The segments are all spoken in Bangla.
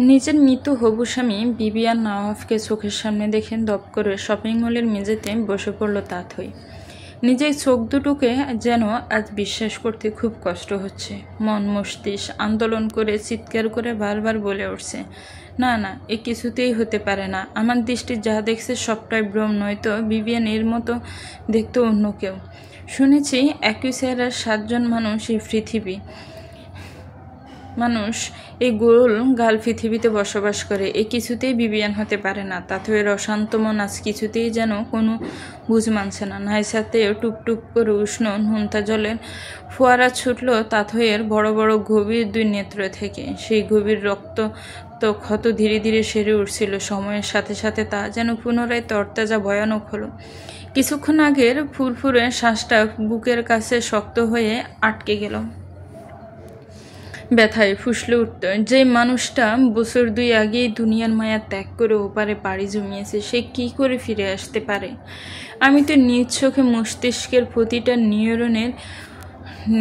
নিজের মৃত হবু স্বামী বিবিয়ান নওয়াফকে চোখের সামনে দেখে দপ করে শপিং মলের মেঝেতে বসে পড়ল তাথই। নিজের চোখ দুটোকে যেন আজ বিশ্বাস করতে খুব কষ্ট হচ্ছে। মন মস্তিষ্ক আন্দোলন করে চিৎকার করে বারবার বলে উঠছে, না না, এ কিছুতেই হতে পারে না। আমার দৃষ্টি যা দেখছে সবটাই ভ্রম, নয়তো বিবিয়ান এর মতো দেখতো অন্য কেউ। শুনেছি একই চেহারার 7 জন মানুষ এই গোল গাল পৃথিবীতে বসবাস করে। এ কিছুতেই বিবিয়ান হতে পারে না। তাথইয়ের অশান্ত মন আজ কিছুতেই যেন কোনো বুঝ মানছে না। নাইসাতেও টুপটুপ করে উষ্ণ নোনতা জলের ফোয়ারা ছুটল তাথইয়ের বড় বড় গভীর 2 নেত্র থেকে। সেই গভীর রক্ত ক্ষত ধীরে ধীরে সেরে উঠছিল। সময়ের সাথে সাথে তা যেন পুনরায় তরতাজা ভয়ানক হলো। কিছুক্ষণ আগের ফুরফুরে শ্বাসটা বুকের কাছে শক্ত হয়ে আটকে গেল। ব্যথায় ফুসলে উঠত। যে মানুষটা বছর 2 আগেই দুনিয়ার মায়া ত্যাগ করে ওপারে পাড়ি জমিয়েছে, সে কি করে ফিরে আসতে পারে? আমি তো নিজ চোখে মস্তিষ্কের প্রতিটা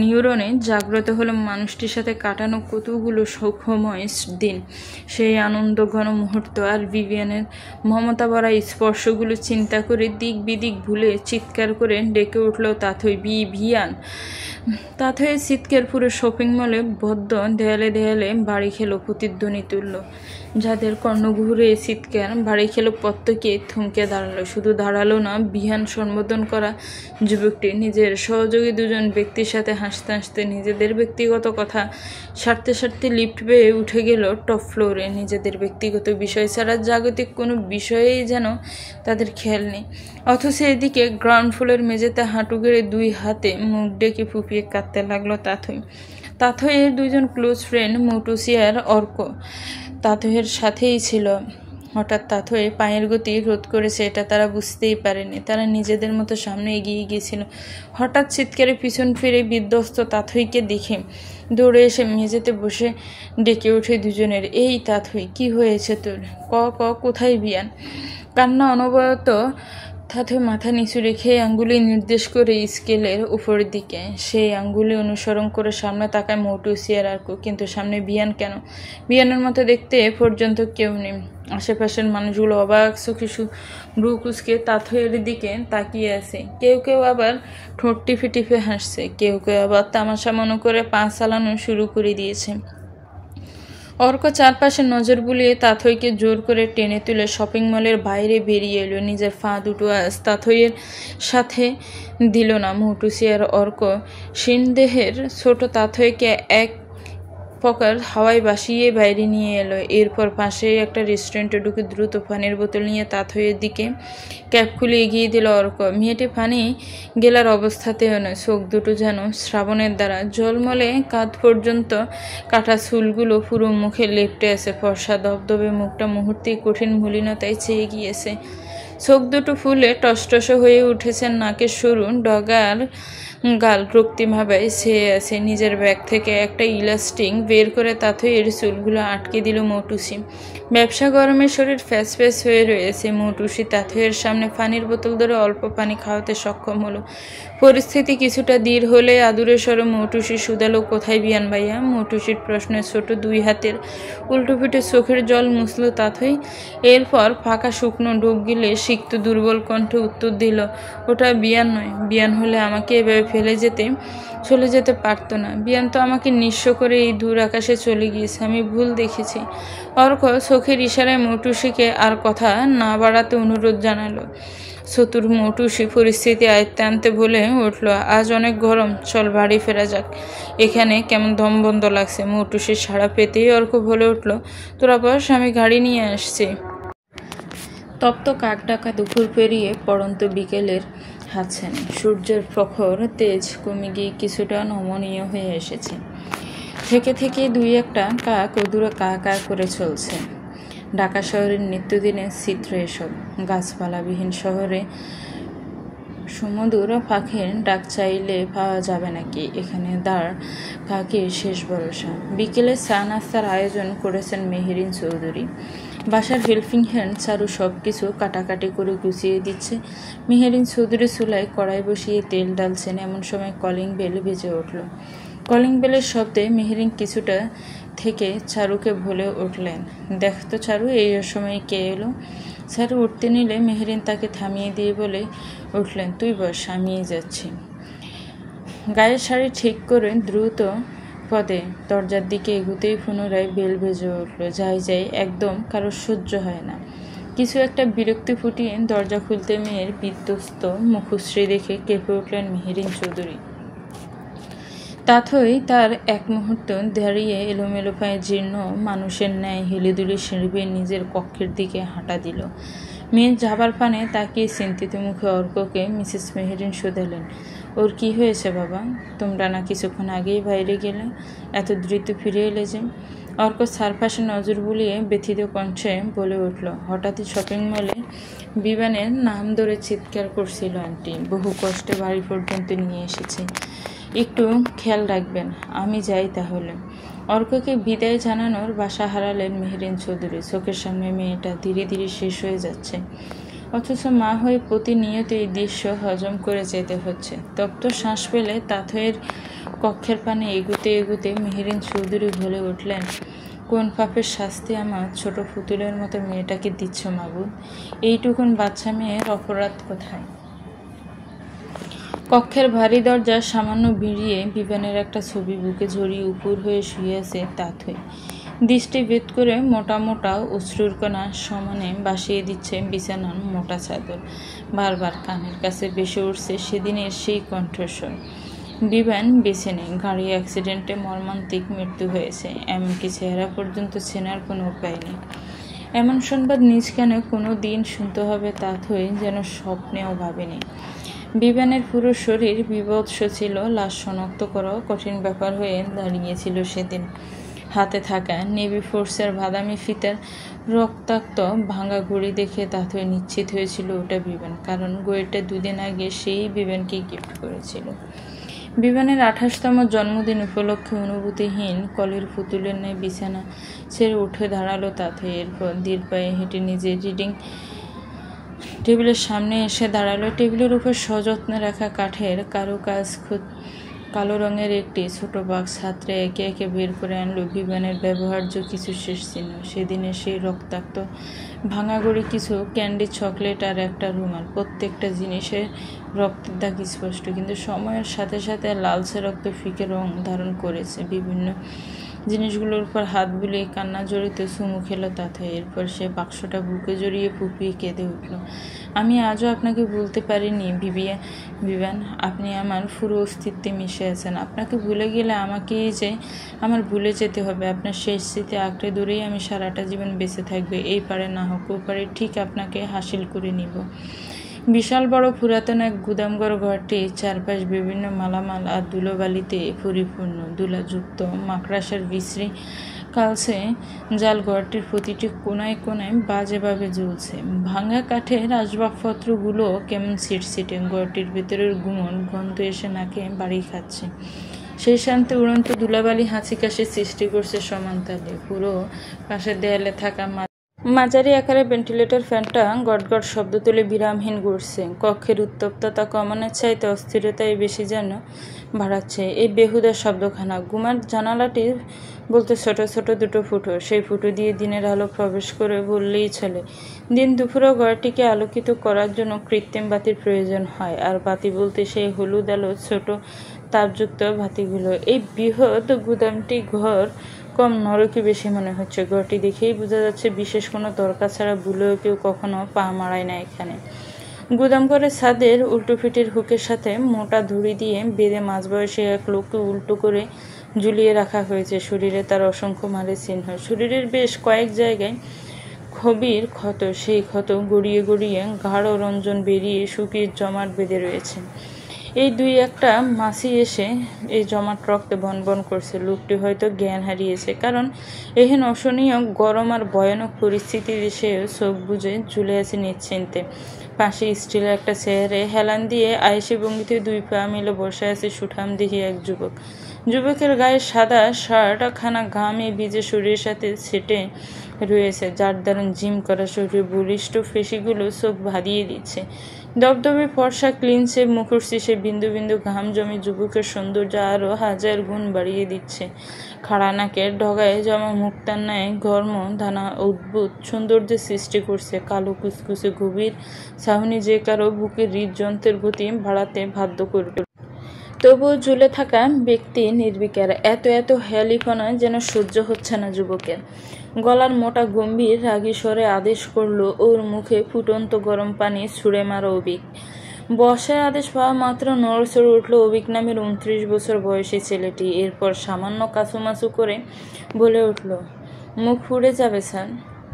নিউরনে জাগ্রত হলো মানুষটির সাথে কাটানো কতগুলো সুখময় দিন, সেই আনন্দ ঘন মুহূর্ত আর বিবিয়ানের মমতা ভরা স্পর্শগুলো চিন্তা করে দিক বিদিক ভুলে চিৎকার করে ডেকে উঠল তাথই, বিবিয়ান। তাথইয়ের চিৎকার পুরো শপিং মলে বদ্ধ দেয়ালে দেয়ালে বাড়ি খেলো, প্রতিধ্বনি তুলল। যাদের কর্ণঘুরে চিৎকার বাড়ি খেলো প্রত্যেকে থমকে দাঁড়ালো। শুধু দাঁড়ালো না, বিহান সম্বোধন করা যুবকটি নিজের সহযোগী 2 জন ব্যক্তির সাথে হাসতে হাসতে নিজেদের ব্যক্তিগত কথা সারতে সারতে লিফট বেয়ে উঠে গেল টপ ফ্লোরে। নিজেদের ব্যক্তিগত বিষয় ছাড়া জাগতিক কোনো বিষয়েই যেন তাদের খেয়াল নেই। অথচ এদিকে গ্রাউন্ড ফ্লোরের মেঝেতে হাঁটু গেড়ে 2 হাতে মুখ ডেকে ফুপিয়ে কাঁদতে লাগলো তাথই। তাথইয়ের 2 জন ক্লোজ ফ্রেন্ড মৌটুসি আর অর্ক তাথইয়ের সাথেই ছিল। হঠাৎ তাথই পায়ের গতি রোধ করেছে, এটা তারা বুঝতেই পারেনি। তারা নিজেদের মতো সামনে এগিয়ে গিয়েছিল। হঠাৎ চিৎকারে পিছন ফিরে বিধ্বস্ত তাথইকে দেখে দৌড়ে এসে মেঝেতে বসে ডেকে ওঠে 2 জনের, এই তাথই, কি হয়েছে তোর? কোথায় বিয়ান? কান্না অনবরত। তাথই মাথা নিচু রেখে আঙ্গুলি নির্দেশ করে স্কেলের উপরের দিকে। সেই আঙ্গুলি অনুসরণ করে সামনে তাকায় মৌটুসি আর আর্কু, কিন্তু সামনে বিয়ান কেন? বিয়ানের মতো দেখতে পর্যন্ত কেউ নেই। আশেপাশের মানুষগুলো অবাক চোখে ভ্রু কুঁচকে তাথইয়ের দিকে তাকিয়ে আছে। কেউ কেউ আবার ঠোঁট টিপে টিপে হাসছে, কেউ কেউ আবার তামাশা মনে করে পা চালানো শুরু করে দিয়েছে। অর্ক চারপাশে নজর বুলিয়ে তাথইকে জোর করে টেনে তুলে শপিং মলের বাইরে বেরিয়ে এলো। নিজের পা দুটো আজ তাথইয়ের সাথে দিল না। মৌটুসি আর অর্ক সিনদেহের ছোট তাথইকে এক প্রকার হাওয়ায় ভাসিয়ে বাইরে নিয়ে এলো। এরপর পাশেই একটা রেস্টুরেন্টে ঢুকে দ্রুত পানির বোতল নিয়ে তাথইয়ের দিকে ক্যাপ খুলে এগিয়ে দিল অর্ক। মেয়েটি পানি গেলার অবস্থাতেও নয়, চোখ দুটো যেন শ্রাবণের দ্বারা জলমলে কাঁধ পর্যন্ত কাটা চুলগুলো পুরো মুখে লেপ্টে আছে। ফর্সা ধবধবে মুখটা মুহূর্তেই কঠিন মলিনতায় চেয়ে গিয়েছে। চোখ দুটো ফুলে টসটস হয়ে উঠেছে, নাকের সরু ডগার গাল রক্তিমভাবে ছেয়ে আছে। নিজের ব্যাগ থেকে একটা ইলাস্টিক বের করে তাথইয়ের চুলগুলো আটকে দিল মৌটুসি। ব্যবসা গরমে শরীর ফ্যাস ফ্যাস হয়ে রয়েছে। মৌটুসি তাথইয়ের সামনে পানির বোতল ধরে অল্প পানি খাওয়াতে সক্ষম হলো। পরিস্থিতি কিছুটা দৃঢ় হলে আদুরে স্বরে মৌটুসি শুধালো, কোথায় বিয়ান ভাইয়া? মৌটুসির প্রশ্নে ছোট 2 হাতের উল্টো পিঠে চোখের জল মুছল তাথই। এরপর ফাঁকা শুকনো ডুব গিলে সিক্ত দুর্বল কণ্ঠে উত্তর দিল, ওটা বিয়ান নয়। বিয়ান হলে আমাকে এভাবে ফেলে চলে যেতে পারতো না। বিয়ান তো আমাকে নিঃস্ব করে এই দূর আকাশে চলে গিয়েছে। আমি ভুল দেখেছি। অর্ক চোখের ইশারায় মৌটুসিকে আর কথা না বাড়াতে অনুরোধ জানালো। চতুর মৌটুসি পরিস্থিতি আয়ত্তে আনতে বলে উঠল, আজ অনেক গরম, চল বাড়ি ফেরা যাক। এখানে কেমন দমবন্ধ লাগছে। মৌটুসির সাড়া পেতেই অর্ক বলে উঠল, তোরা বস, আমি গাড়ি নিয়ে আসছি। তপ্ত কাকডাকা দুপুর পেরিয়ে পড়ন্ত বিকেলের হাতছানি। সূর্যের প্রখর তেজ কমে গিয়ে কিছুটা নমনীয় হয়ে এসেছে। থেকে থেকে 2-1টা কাক দূরে কা কা করে চলছে। ঢাকা শহরের নিত্যদিনের চিত্র এসব। গাছপালাবিহীন শহরে সুমধুর পাখির ডাক চাইলে পাওয়া যাবে নাকি এখানে দাঁড় কাকের শেষ ভরসা। বিকেলে চা নাস্তার আয়োজন করেছেন মেহেরিন চৌধুরী। বাসার হেল্পিং হ্যান্ড চারু সব কিছু কাটাকাটি করে গুছিয়ে দিচ্ছে। মেহেরিন চৌধুরী চুলায় কড়াই বসিয়ে তেল ডালছেন। এমন সময় কলিং বেল বেজে উঠল। কলিং বেলের শব্দে মেহেরিন কিছুটা থেকে চারুকে বলে উঠলেন, দেখ তো চারু, এই সময় কে এলো। চারু উঠতে নিলে মেহেরিন তাকে থামিয়ে দিয়ে বলে উঠলেন, তুই বস, আমিই যাচ্ছি। গায়ের শাড়ি ঠিক করে দ্রুত পদে দরজার দিকে এগুতেই পুনরায় বেল বেজে উঠল। যাই একদম কারোর সহ্য হয় না। কিছু একটা বিরক্তি ফুটিয়ে দরজা খুলতে মেয়ের বিধ্বস্ত মুখশ্রী দেখে কেঁপে উঠলেন মেহেরিন চৌধুরী। তাথই তার এক মুহূর্ত দাঁড়িয়ে এলোমেলো পায়ে জীর্ণ মানুষের ন্যায় হেলেদুলে সিঁড়ি বেয়ে নিজের কক্ষের দিকে হাঁটা দিল। মেয়ের যাবার পানে তাকিয়ে চিন্তিত মুখে অর্ককে মিসেস মেহেরিন শুধালেন, ওর কি হয়েছে বাবা? তোমরা না কিছুক্ষণ আগেই বাইরে গেলে, এত দ্রুত ফিরে এলে যে? অর্ক চারপাশে নজর বুলিয়ে ব্যথিত কণ্ঠে বলে উঠল, হঠাৎই শপিং মলে বিমানের নাম ধরে চিৎকার করছিল আন্টি। বহু কষ্টে বাড়ি পর্যন্ত নিয়ে এসেছি, একটু খেয়াল রাখবেন। আমি যাই তাহলে। অর্ককে বিদায় জানানোর বাসা হারালেন মেহেরিন চৌধুরী। চোখের সামনে মেয়েটা ধীরে ধীরে শেষ হয়ে যাচ্ছে, অথচ মা হয়ে প্রতিনিয়ত এই দৃশ্য হজম করে যেতে হচ্ছে। তপ্ত শ্বাস পেলে তাথয়ের কক্ষের পানে এগুতে মেহেরিন চৌধুরী বলে উঠলেন, কোন পাপের শাস্তি আমার ছোট পুতুলের মতো মেয়েটাকে দিচ্ছ মাবুদ? এইটুকুন বাচ্চা মেয়ের অপরাধ কোথায়? কক্ষের ভারী দরজা সামান্য ভিড়িয়ে বিমানের একটা ছবি বুকে জড়িয়ে উপুর হয়ে শুয়ে আছে তাথই। দৃষ্টি ভেদ করে মোটা মোটা অশ্রুর কণা সমানে বাসিয়ে দিচ্ছে বিছানার মোটা চাদর। বারবার কানের কাছে ভেসে উঠছে সেদিনের সেই কণ্ঠস্বর, বিমান বেছে নেই, গাড়ি অ্যাক্সিডেন্টে মর্মান্তিক মৃত্যু হয়েছে, এমনকি চেহারা পর্যন্ত চেনার কোনো উপায় নেই। এমন সংবাদ নিজ কানে কোনো দিন শুনতে হবে তাথই যেন স্বপ্নেও ভাবেনি। বিমানের পুরো শরীর বিভৎস ছিল, লাশ শনাক্ত করাও কঠিন ব্যাপার হয়ে দাঁড়িয়েছিল সেদিন। হাতে থাকা নেভি ফোর্সের বাদামি ফিতার রক্তাক্ত ভাঙা গুঁড়ি দেখে তাথই নিশ্চিত হয়েছিল ওটা বিমান, কারণ গড়িটা দুদিন আগে সেই বিমানকে গিফট করেছিল। বিমানের 28তম জন্মদিন উপলক্ষে অনুভূতিহীন কলের পুতুলের ন্যায় বিছানা ছেড়ে উঠে দাঁড়ালো তাথই। এরপর ধীর পায়ে হেঁটে নিজের রিডিং টেবিলের সামনে এসে দাঁড়ালো। টেবিলের উপর সযত্নে রাখা কাঠের কারুকাজ কালো রঙের একটি ছোট বাক্স হাতে একে একে বের করে আনলো বিমানের ব্যবহার্য কিছু শেষ চিহ্ন। সেদিনের সেই রক্তাক্ত ভাঙাগড়ি কিছু ক্যান্ডি, চকলেট আর একটা রুমাল, প্রত্যেকটা জিনিসের রক্তের দাগ স্পষ্ট, কিন্তু সময়ের সাথে সাথে লালচে রক্ত ফিকে রং ধারণ করেছে। বিভিন্ন জিনিসগুলোর উপর হাত বুলিয়ে কান্না জড়িত চুমু খেলো তাথই। এরপর সে বাক্সটা বুকে জড়িয়ে ফুপিয়ে কেঁদে উঠল। আমি আজও আপনাকে বলতে পারিনি বিমান, আপনি আমার পুরো অস্তিত্বে মিশে আছেন। আপনাকে ভুলে গেলে আমাকেই যে আমার ভুলে যেতে হবে। আপনার শেষ স্মৃতি আঁকড়ে ধরেই আমি সারাটা জীবন বেঁচে থাকবে। এই পারে না হোক ও পারে ঠিক আপনাকে হাসিল করে নিব। বিশাল বড় পুরাতন এক গুদামঘর ঘরটি চারপাশ বিভিন্ন মালামাল আর ধুলোবালিতে পরিপূর্ণ। ধুলাযুক্ত মাকড়াসার বিশ্রী কালসে জাল ঘরটির প্রতিটি কোনায় কোনায় বাজেভাবে ঝুলছে। ভাঙা কাঠের আসবাবপত্রগুলো কেমন ছিটছিটে। ঘরটির ভেতরের গুমন গন্ধ এসে নাকে বাড়ি খাচ্ছে। সেই শান্তি উড়ন্ত ধুলাবালি হাঁচি কাশি সৃষ্টি করছে সমান তালে। পুরো পাশের দেয়ালে থাকা মাঝারি আকারে ভেন্টিলেটর ফ্যানটা গটগট শব্দ তুলে বিরামহীন ঘুরছে। কক্ষের উত্তপ্ততা কমানোর চাইতে অস্থিরতাই বেশি যেন বাড়াচ্ছে এই বেহুদা শব্দখানা। গুমার জানালাটির বলতে ছোট ছোট দুটো ফুটো, সেই ফুটো দিয়ে দিনের আলো প্রবেশ করে বললেই চলে। দিন দুপুরেও ঘরটিকে আলোকিত করার জন্য কৃত্রিম বাতির প্রয়োজন হয়, আর বাতি বলতে সেই হলুদ আলো ছোট তাপযুক্ত বাতিগুলো। এই বৃহৎ গুদামটি ঘর কম নরকই বেশি মনে হচ্ছে। ঘরটি দেখেই বোঝা যাচ্ছে বিশেষ কোনো দরকার ছাড়া ভুলেও কেউ কখনো পা মারায় না এখানে। গুদাম ঘরে ছাদের উল্টোপিটির হুকের সাথে মোটা ধুড়ি দিয়ে বেঁধে মাঝবয়সী এক লোককে উল্টো করে ঝুলিয়ে রাখা হয়েছে। শরীরে তার অসংখ্য মারের চিহ্ন, শরীরের বেশ কয়েক জায়গায় গভীর ক্ষত। সেই ক্ষত গড়িয়ে গড়িয়ে গাঢ় রঞ্জন বেরিয়ে শুকিয়ে জমাট বেঁধে রয়েছে। এই দুই একটা মাছি এসে এই জমাট রক্তে বনবন করছে। লোকটি হয়তো জ্ঞান হারিয়েছে, কারণ এহেন অসহনীয় গরম আর ভয়ানক পরিস্থিতির সেও চোখ বুঝে ঝুলে আছে নিশ্চিন্তে। পাশে স্টিলের একটা চেয়ারে হেলান দিয়ে আয়েসি ভঙ্গিতে দুই পা মিলে বসে আছে সুঠামদেহী এক যুবক। যুবকের গায়ে সাদা শার্ট খানা ঘামে ভিজে শরীরের সাথে ছেটে রয়েছে, যার দারুণ জিম করা শরীরে বলিষ্ঠ পেশিগুলো চোখ ভারিয়ে দিচ্ছে। দবদবে ফর্সা ক্লিন শেভ মুখোশ শেষে বিন্দু বিন্দু ঘাম জমে যুবকের সৌন্দর্য আরও হাজার গুণ বাড়িয়ে দিচ্ছে। খাড়া নাকের ডগায় জমা মুক্তার ন্যায় ঘর্ম ধানা অদ্ভুত সৌন্দর্যের সৃষ্টি করছে। কালো কুচকুচে গভীর ছাউনি যে কারো বুকের হৃদযন্ত্রের গতি বাড়াতে বাধ্য করবে। তবুও ঝুলে থাকা ব্যক্তি নির্বিকার। এত এত হেয়ালিপনা যেন সহ্য হচ্ছে না যুবকের। গলার মোটা গম্ভীর রাগী স্বরে আদেশ করল, ওর মুখে ফুটন্ত গরম পানি ছুঁড়ে মারো অভিক। বসায় আদেশ পাওয়া মাত্র নড়চড়ে উঠল অভিক নামের 29 বছর বয়সী ছেলেটি। এরপর সামান্য কাছুমাছু করে বলে উঠল, মুখ পুড়ে যাবে স্যার,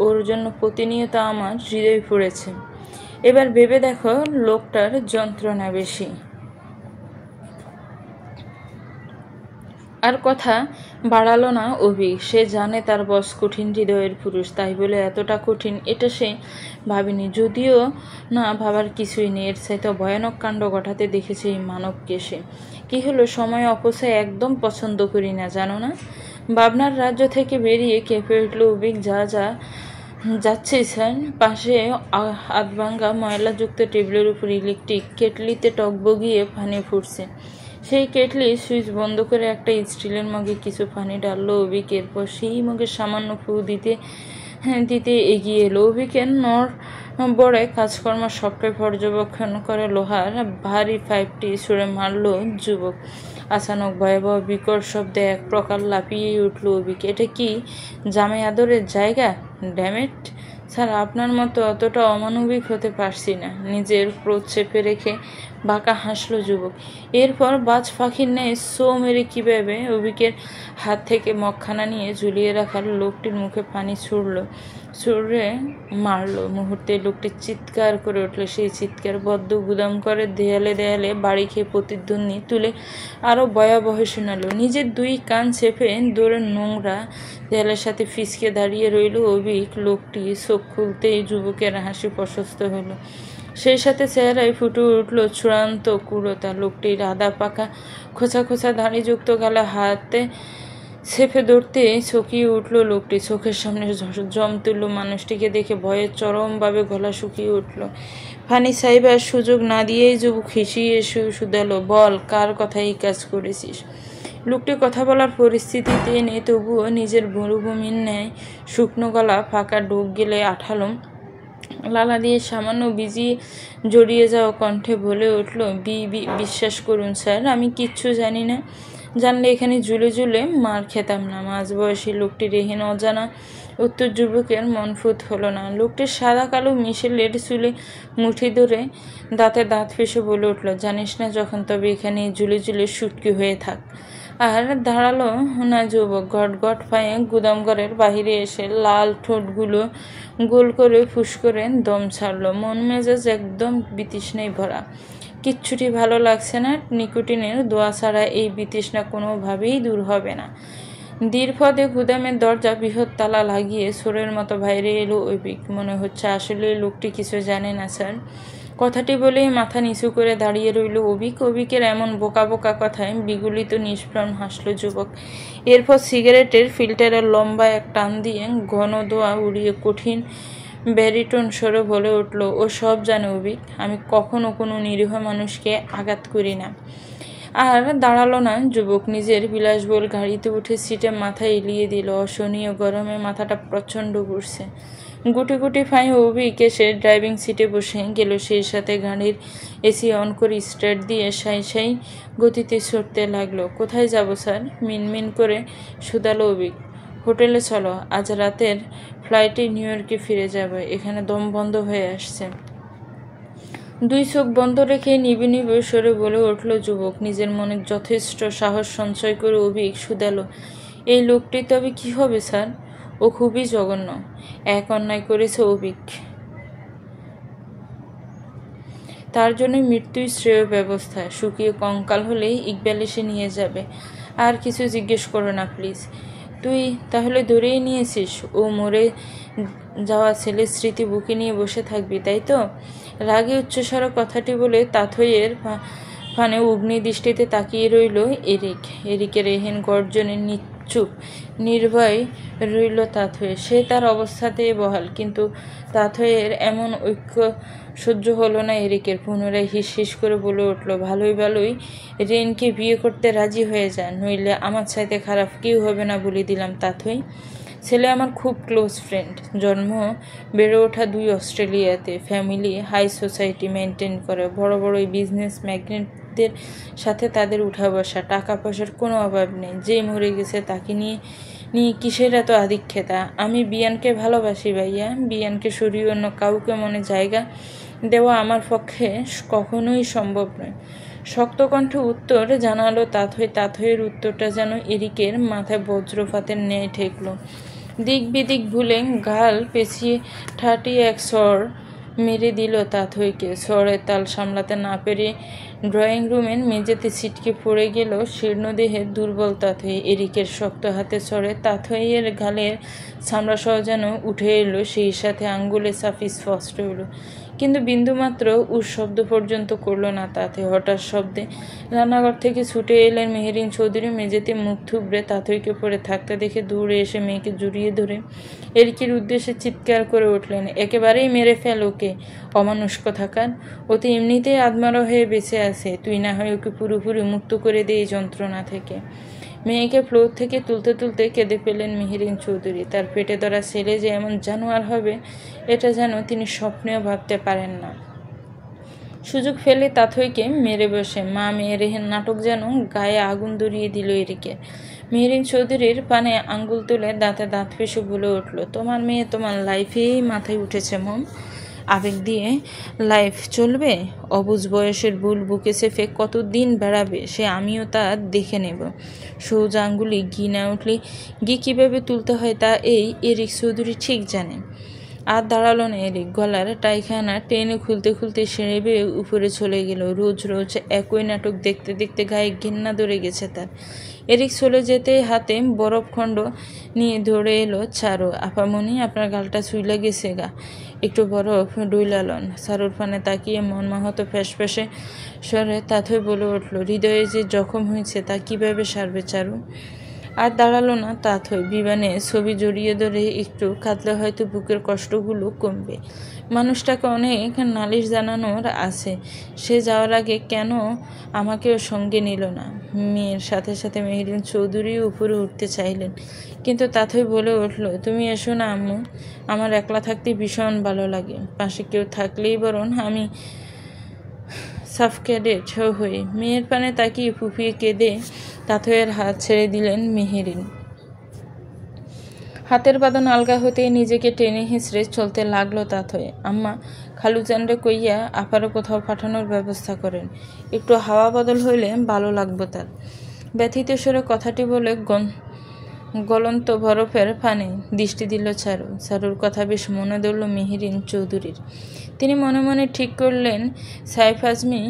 ওর জন্য প্রতিনিয়ত আমার হৃদয় পুড়েছে। এবার ভেবে দেখো লোকটার যন্ত্রণা বেশি। আর কথা বাড়ালো না অভিক। সে জানে তার বস কঠিন হৃদয়ের পুরুষ, তাই বলে এতটা কঠিন এটা সে ভাবেনি। যদিও না ভাবার কিছুই নেই, এর চাইতে ভয়ানক কাণ্ড ঘটাতে দেখেছে এই মানবকে সে। কি হলো, সময় অপচয় একদম পছন্দ করি না, জানো না? ভাবনার রাজ্য থেকে বেরিয়ে কেঁপে উঠল অভিক। যাচ্ছে স্যার। পাশে আধভাঙ্গা ময়লাযুক্ত টেবিলের উপর ইলেকট্রিক কেটলিতে টকবগিয়ে পানি ফুটছে। সেই কেটলি সুইচ বন্ধ করে একটা স্টিলের মগে কিছু পানি ডাললো অভিক। এরপর সেই মগে সামান্য ফু দিতে এগিয়ে এলো। অভিকের বড়ে কাজকর্ম সবটাই পর্যবেক্ষণ করে লোহার ভারী পাইপটি ছুঁড়ে মারল যুবক। আচানক ভয়াবহ বিকট শব্দে এক প্রকার লাফিয়ে উঠল অভিক। এটা কি জামাই আদরের জায়গা? ড্যামেট স্যার, আপনার মতো অতটা অমানবিক হতে পারছি না। নিজের ক্রোধ চেপে রেখে বাঁকা হাসল যুবক। এরপর বাজ পাখির ন্যায় সো মেরে কীভাবে অভিকের হাত থেকে মগখানা নিয়ে ঝুলিয়ে রাখার লোকটির মুখে পানি ছুঁড়ে মারল। মুহূর্তে লোকটি চিৎকার করে উঠল। সেই চিৎকার বদ্ধ গুদাম করে দেয়ালে দেয়ালে বাড়ি খেয়ে প্রতিধ্বনি তুলে আরও ভয়াবহ শোনালো। নিজের দুই কান চেপে দৌড়ে নোংরা দেয়ালের সাথে ফিসকে দাঁড়িয়ে রইল অভিক। লোকটি চোখ খুলতেই যুবকের হাসি প্রশস্ত হলো। সেই সাথে চেহারায় ফুটে উঠল চূড়ান্ত ক্রূরতা। লোকটির আদা পাকা খোঁচা খোঁচা দাড়িযুক্ত গালে হাতে ছেপে ধরতে চকিয়ে উঠল লোকটি। চোখের সামনে জম তুলল। মানুষটিকে দেখে ভয়ে চরমভাবে গলা শুকিয়ে উঠল। পানি চাইবার সুযোগ না দিয়েই যুবক হিসিয়ে শুধালো, বল, কার কথাই কাজ করেছিস? লোকটি কথা বলার পরিস্থিতিতে নেই, তবুও নিজের মরুভূমির ন্যায় শুকনো গলা ফাঁকা ডোক গেলে আঠালো লালা দিয়ে সামান্য ভিজিয়ে জড়িয়ে যাওয়া কণ্ঠে বলে উঠল, বিশ্বাস করুন স্যার, আমি কিচ্ছু জানি না। জানলে এখানে ঝুলে ঝুলে মার খেতাম না। মাঝবয়সী লোকটি রেহেন অজানা উত্তর যুবকের মন ফুত হলো না। লোকটির সাদা কালো মিশে লেট চুলে মুঠি ধরে দাঁতে দাঁত ফেসে বলে উঠল, জানিস না যখন, তবে এখানে ঝুলে ঝুলে সুটকি হয়ে থাক। আর দাঁড়ালো না যুবক। গট গট পায়ে গুদামঘরের বাহিরে এসে লাল ঠোঁটগুলো গোল করে ফুস করে দম ছাড়লো। মন মেজাজ একদম বিতৃষ্ণায় ভরা। কিচ্ছুটি ভালো লাগছে না। নিকোটিনের দোয়া ছাড়া এই বিতৃষ্ণা কোনোভাবেই দূর হবে না। দীর্ঘদে গুদামের দরজা বৃহৎ তালা লাগিয়ে সোরের মতো বাইরে এলো অভিক। মনে হচ্ছে আসলে লোকটি কিছু জানে না স্যার। কথাটি বলেই মাথা নিচু করে দাঁড়িয়ে রইল অভিক। অভিকের এমন বোকা বোকা কথায় বিগলিত নিষ্প্রাণ হাসল যুবক। এরপর সিগারেটের ফিল্টারের লম্বা এক টান দিয়ে ঘন দোয়া উড়িয়ে কঠিন ব্যারিটোন স্বরে বলে উঠল, ও সব জানে অভিক, আমি কখনো কোনো নিরীহ মানুষকে আঘাত করি না। আর দাঁড়ালো না যুবক। নিজের বিলাসবহুল গাড়িতে উঠে সিটে মাথা এলিয়ে দিল। অসহনীয় গরমে মাথাটা প্রচণ্ড ঘুরছে। গুটি গুটি পায়ে অভিক এসে ড্রাইভিং সিটে বসে গেল। সেই সাথে গাড়ির এসি অন করে স্টার্ট দিয়ে সাই সাই গতিতে ছুটতে লাগলো। কোথায় যাব স্যার? মিনমিন করে শুধালো অভিক। হোটেলে চলো, আজ রাতের ফ্লাইটে নিউ ইয়র্কে ফিরে যাবে। এখানে দম বন্ধ হয়ে আসছে। দুই চোখ বন্ধ রেখে নিবি নিবি সরে বলে উঠল যুবক। নিজের মনে যথেষ্ট সাহস সঞ্চয় করে অভিক শুধালো, এই লোকটি তবে কি হবে স্যার? ও খুবই জঘন্য। এক অন্যায় করেছে অভিক, তার জন্য মৃত্যুই শ্রেয় ব্যবস্থা। শুকিয়ে কঙ্কাল হলেই ইকবাল এসে নিয়ে যাবে। আর কিছু জিজ্ঞেস করো না প্লিজ। তুই তাহলে ধরেই নিয়েছিস ও মরে যাওয়া ছেলের স্মৃতি বুকে নিয়ে বসে থাকবি, তাই তো? রাগে উচ্চস্বর কথাটি বলে তাথইয়ের পানে অগ্নি দৃষ্টিতে তাকিয়ে রইল এরিকের এহেন গর্জনে চুপ নির্ভয় রইল তাথয়ে। সে তার অবস্থাতেই বহাল, কিন্তু তাথয়ের এমন ঐক্য সহ্য হলো না এরিকের। পুনরায় হিস হিস করে বলে উঠল, ভালোই রেনকে বিয়ে করতে রাজি হয়ে যায়, নইলে আমার চাইতে খারাপ কেউ হবে না বলে দিলাম তাথই। ছেলে আমার খুব ক্লোজ ফ্রেন্ড, জন্ম বেড়ে ওঠা 2 অস্ট্রেলিয়াতে, ফ্যামিলি হাই সোসাইটি মেনটেন করে, বড় বড় বিজনেস ম্যাগনেটদের সাথে তাদের উঠা বসা, টাকা পয়সার কোনো অভাব নেই। যে মরে গেছে তাকে নিয়ে কিসের এত আধিক্যতা? আমি বিয়ানকে ভালোবাসি ভাইয়া, বিয়ানকে সরিয়ে অন্য কাউকে মনে জায়গা দেওয়া আমার পক্ষে কখনোই সম্ভব নয়। শক্ত কণ্ঠে উত্তর জানালো তাথইয়ের উত্তরটা যেন এরিকের মাথায় বজ্রপাতের ন্যায় ঠেকল। দিক বিদিক ভুলে গাল পেঁচিয়ে ঠাটি এক স্বর মেরে দিল তাথইকে। স্বরের তাল সামলাতে না পেরে ড্রয়িং রুমের মেঝেতে ছিটকে পড়ে গেল শীর্ণদেহে দুর্বল তাথই। এরিকের শক্ত হাতে স্বরে তাথইয়ের গালের চামড়া সহ যেন উঠে এলো, সেই সাথে আঙ্গুলে সাফি স্পষ্ট হলো, কিন্তু বিন্দুমাত্র শব্দ পর্যন্ত করল না তাতে। হঠাৎ শব্দে রান্নাঘর থেকে ছুটে এলেন মেহেরিন চৌধুরী। মেঝেতে মুখ থুবড়ে তাথইকে পড়ে থাকতে দেখে দৌড়ে এসে মেয়েকে জড়িয়ে ধরে এরিকের উদ্দেশ্যে চিৎকার করে উঠলেন, একেবারেই মেরে ফেল ওকে, অমানুষ্ক থাকার। ও তো এমনিতেই আদমারা হয়ে বেঁচে আছে, তুই না হয় ওকে পুরোপুরি মুক্ত করে দে এই যন্ত্রণা থেকে। মেয়েকে ফ্লোর থেকে তুলতে তুলতে কেঁদে ফেলেন মেহেরিন চৌধুরী। তার পেটে ধরা ছেলে যে এমন জানোয়ার হবে এটা যেন তিনি স্বপ্নেও ভাবতে পারেন না। সুযোগ ফেলে তাথইকে মেরে বসে মা মেয়ের এহেন নাটক যেন গায়ে আগুন ধরিয়ে দিল এরিকে। মেহেরিন চৌধুরীর পানে আঙ্গুল তুলে দাঁতে দাঁত পেশে বলে উঠল, তোমার মেয়ে তোমার লাইফেই মাথায় উঠেছে মম, আবেগ দিয়ে লাইফ চলবে? অবুঝ বয়সের ভুল বুকে চেপে কতদিন বেড়াবে সে আমিও তা দেখে নেব। সোজা আঙ্গুলি ঘি না উঠলে ঘি কীভাবে তুলতে হয় তা এই এরিক চৌধুরী ঠিক জানে। আর দাঁড়ালো না এরিক, গলার টাইখানা টেনে খুলতে খুলতে সেরে বেয়ে উপরে চলে গেল। রোজ রোজ একই নাটক দেখতে দেখতে গায়ে ঘেন্না ধরে গেছে তার। এরিক চলে যেতে হাতে বরফখণ্ড নিয়ে ধরে এলো চারু। আপামনি, আপনার গালটা চুইলা গেছে গা, একটু বরফ ডুইলালন। চারুর পানে তাকিয়ে মনমাহত ফ্যাসফ্যাসে স্বরে তাথই বলে উঠল, হৃদয়ে যে জখম হয়েছে তা কিভাবে সারবে চারু? আর দাঁড়ালো না তাথই। বিমানে ছবি জড়িয়ে ধরে একটু কাঁদলে হয়তো বুকের কষ্টগুলো কমবে। মানুষটাকে অনেক নালিশ জানানোর আছে, সে যাওয়ার আগে কেন আমাকেও সঙ্গে নিল না? মেয়ের সাথে সাথে মেহেরিন চৌধুরীও উপরে উঠতে চাইলেন, কিন্তু তাথই বলে উঠল, তুমি এসো না আম্মু, আমার একলা থাকতে ভীষণ ভালো লাগে, পাশে কেউ থাকলেই বরং আমি সাফকেটেড হই। মেয়ের পানে তাকিয়ে ফুপিয়ে কেঁদে তাথইয়ের হাত ছেড়ে দিলেন মেহেরিন। হাতের বাঁধন আলগা হতেই নিজেকে টেনে হিঁচড়ে চলতে লাগলো তাথই। আম্মা, খালুজানরে কইয়া আপারও কোথাও পাঠানোর ব্যবস্থা করেন, একটু হাওয়া বদল হইলে ভালো লাগবো তার। ব্যথিত স্বরে কথাটি বলে গলন্ত বরফের পানে দৃষ্টি দিল চারু। চারুর কথা বেশ মনে ধরল মেহেরিন চৌধুরীর। তিনি মনে মনে ঠিক করলেন, সাইফ আজমি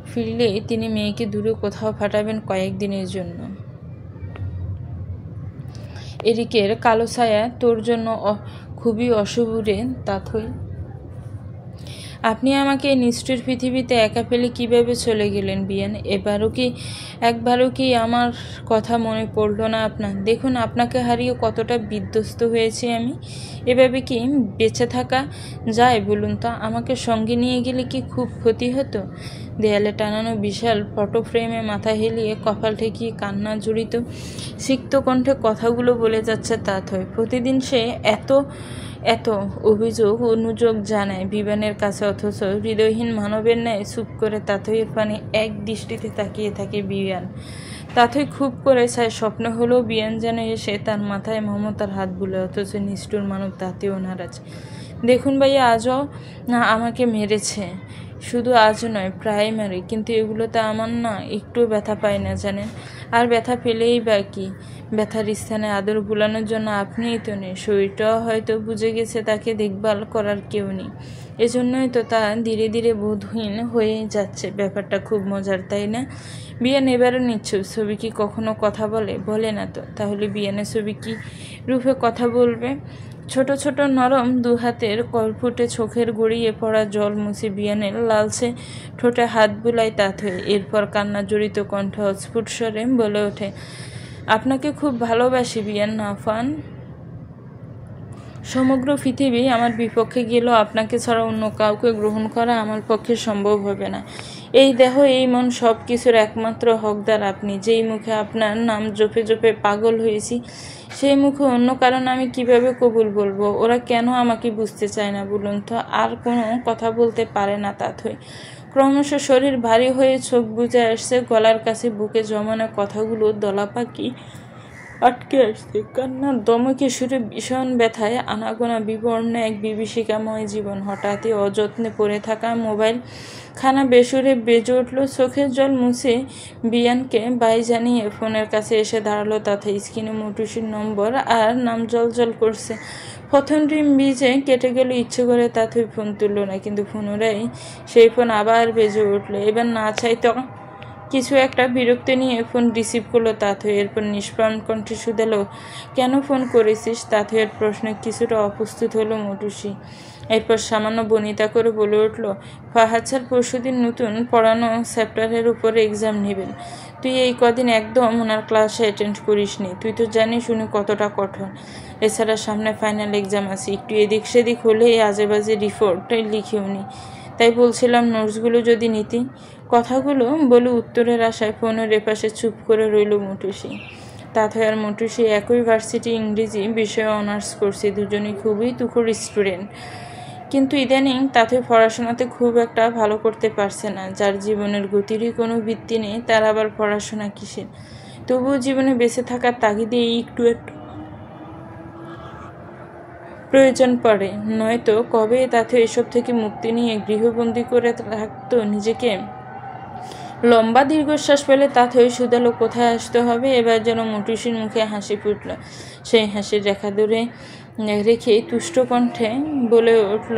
ফিরলেই তিনি মেয়েকে দূরে কোথাও পাঠাবেন কয়েকদিনের জন্য। এরিকের কালো ছায়া তোর জন্য খুবই অশুভ রে তাথই। আপনি আমাকে নিষ্ঠুর পৃথিবীতে একা ফেলে কিভাবে চলে গেলেন বিয়ান? একবারও কি আমার কথা মনে পড়ল না আপনার? দেখুন আপনাকে হারিয়ে কতটা বিধ্বস্ত হয়েছি আমি। এভাবে কি বেঁচে থাকা যায় বলুন তো? আমাকে সঙ্গে নিয়ে গেলে কি খুব ক্ষতি হতো? দেয়ালে টানানো বিশাল ফটো ফ্রেমে মাথা হেলিয়ে কপাল ঠেকিয়ে কান্না জড়িত সিক্ত কণ্ঠে কথাগুলো বলে যাচ্ছে তাথই। প্রতিদিন সে এত অভিযোগ অনুযোগ জানায় বিমানের কাছে, অথচ হৃদয়হীন মানবের ন্যায় চুপ করে তাথইয়ের পানে এক দৃষ্টিতে তাকিয়ে থাকে বিয়ান। তাথই খুব করে চায় স্বপ্ন হলেও বিয়ান যেন এসে তার মাথায় মমতার হাত বুলে, অথচ নিষ্ঠুর মানব তাতেও নারাজ। দেখুন ভাইয়া, আজও আমাকে মেরেছে, শুধু আজ নয় প্রায় মারে, কিন্তু এগুলোতে আমার না একটু ব্যথা পায় না জানেন। আর ব্যথা পেলেই বা কি? ব্যথার স্থানে আদর ভুলানোর জন্য আপনিই তো নেই। শরীরটাও হয়তো বুঝে গেছে তাকে দেখভাল করার কেউ নেই, এজন্যই তো তা ধীরে ধীরে বোধহীন হয়ে যাচ্ছে। ব্যাপারটা খুব মজার, তাই না? বিয়ান এবারও নিচ্ছুক। ছবি কি কখনো কথা বলে? বলে না তো। তাহলে বিয়ানের ছবি কি রূপে কথা বলবে? ছোট ছোট নরম দুহাতের কলফুটে চোখের গড়িয়ে পড়া জল মুছে বিয়ানের লালচে ঠোঁটে হাত বুলায় তাথই। এরপর কান্না জড়িত কণ্ঠে অস্ফুট স্বরে বলে ওঠে, আপনাকে খুব ভালোবাসি বিয়ান আফান। সমগ্র পৃথিবী আমার বিপক্ষে গেলেও আপনাকে ছাড়া অন্য কাউকে গ্রহণ করা আমার পক্ষে সম্ভব হবে না। এই দেহ, এই মন, সব কিছুর একমাত্র হকদার আপনি। যেই মুখে আপনার নাম জপে জপে পাগল হয়েছি, সেই মুখে অন্য কারণ আমি কিভাবে কবুল বলবো? ওরা কেন আমাকে বুঝতে চায় না বলুন তো? আর কোনো কথা বলতে পারে না তাথই। ক্রমশ শরীর ভারী হয়ে চোখ বুজে আসছে, গলার কাছে বুকে জমানো কথাগুলো দলা পাখি আটকে আসছে। কান্নার দমকে সুরে ভীষণ ব্যথায় আনাগোনা বিবর্ণ এক বিভীষিকাময় জীবন। হঠাৎই অযত্নে পড়ে থাকা মোবাইল খানা বেসুরে বেজে উঠল। চোখের জল মুছে বিয়ানকে বাই জানিয়ে ফোনের কাছে এসে দাঁড়ালো তাতে। স্ক্রিনে মুটুসির নম্বর আর নাম জল জল করছে। প্রথম ড্রিম বিজে কেটে গেল ইচ্ছে করে তাতে ফোন তুলল না, কিন্তু পুনরায় সেই ফোন আবার বেজে উঠলো। এবার না চাইতো কিছু একটা বিরক্তি নিয়ে ফোন রিসিভ করলো তাথই। এরপর নিষ্প্রাণ কণ্ঠে শুধালো, কেন ফোন করেছিস? তাথইয়ের প্রশ্নে কিছুটা অপ্রস্তুত হলো মটুসি। এরপর সামান্য বনিতা করে বলে উঠল, ফাহাদ স্যার পরশুদিন নতুন পড়ানো চ্যাপ্টারের উপরে এক্সাম নেবেন। তুই এই কদিন একদম ওনার ক্লাসে অ্যাটেন্ড করিসনি। তুই তো জানিস উনি কতটা কঠোর। এছাড়া সামনে ফাইনাল এক্সাম আছে, একটু এদিক সেদিক হলেই আজে বাজে রিপোর্ট লিখে উনি। তাই বলছিলাম নোটসগুলো যদি নিতি। কথাগুলো বলে উত্তরের আশায় ফোনের এপাশে চুপ করে রইল মটুসি। তাথই আর মটুসি একই ভার্সিটি ইংরেজি বিষয়ে অনার্স করছে, দুজনেই খুবই তুখোর স্টুডেন্ট। কিন্তু ইদানিং তাথই পড়াশোনাতে খুব একটা ভালো করতে পারছে না। যার জীবনের গতিরই কোনো ভিত্তি নেই, তার আবার পড়াশোনা কিসের? তবুও জীবনে বেঁচে থাকার তাগিদে একটু একটু প্রয়োজন পড়ে, নয়তো কবে তাতে এসব থেকে মুক্তি নিয়ে গৃহবন্দী করে রাখতো নিজেকে। লম্বা দীর্ঘশ্বাস পেলে তাতেই শুধালো, কোথায় আসতে হবে? এবার যেন মটুসির মুখে হাসি ফুটল। সেই হাসির রেখা দূরে রেখে তুষ্ট কণ্ঠে বলে উঠল,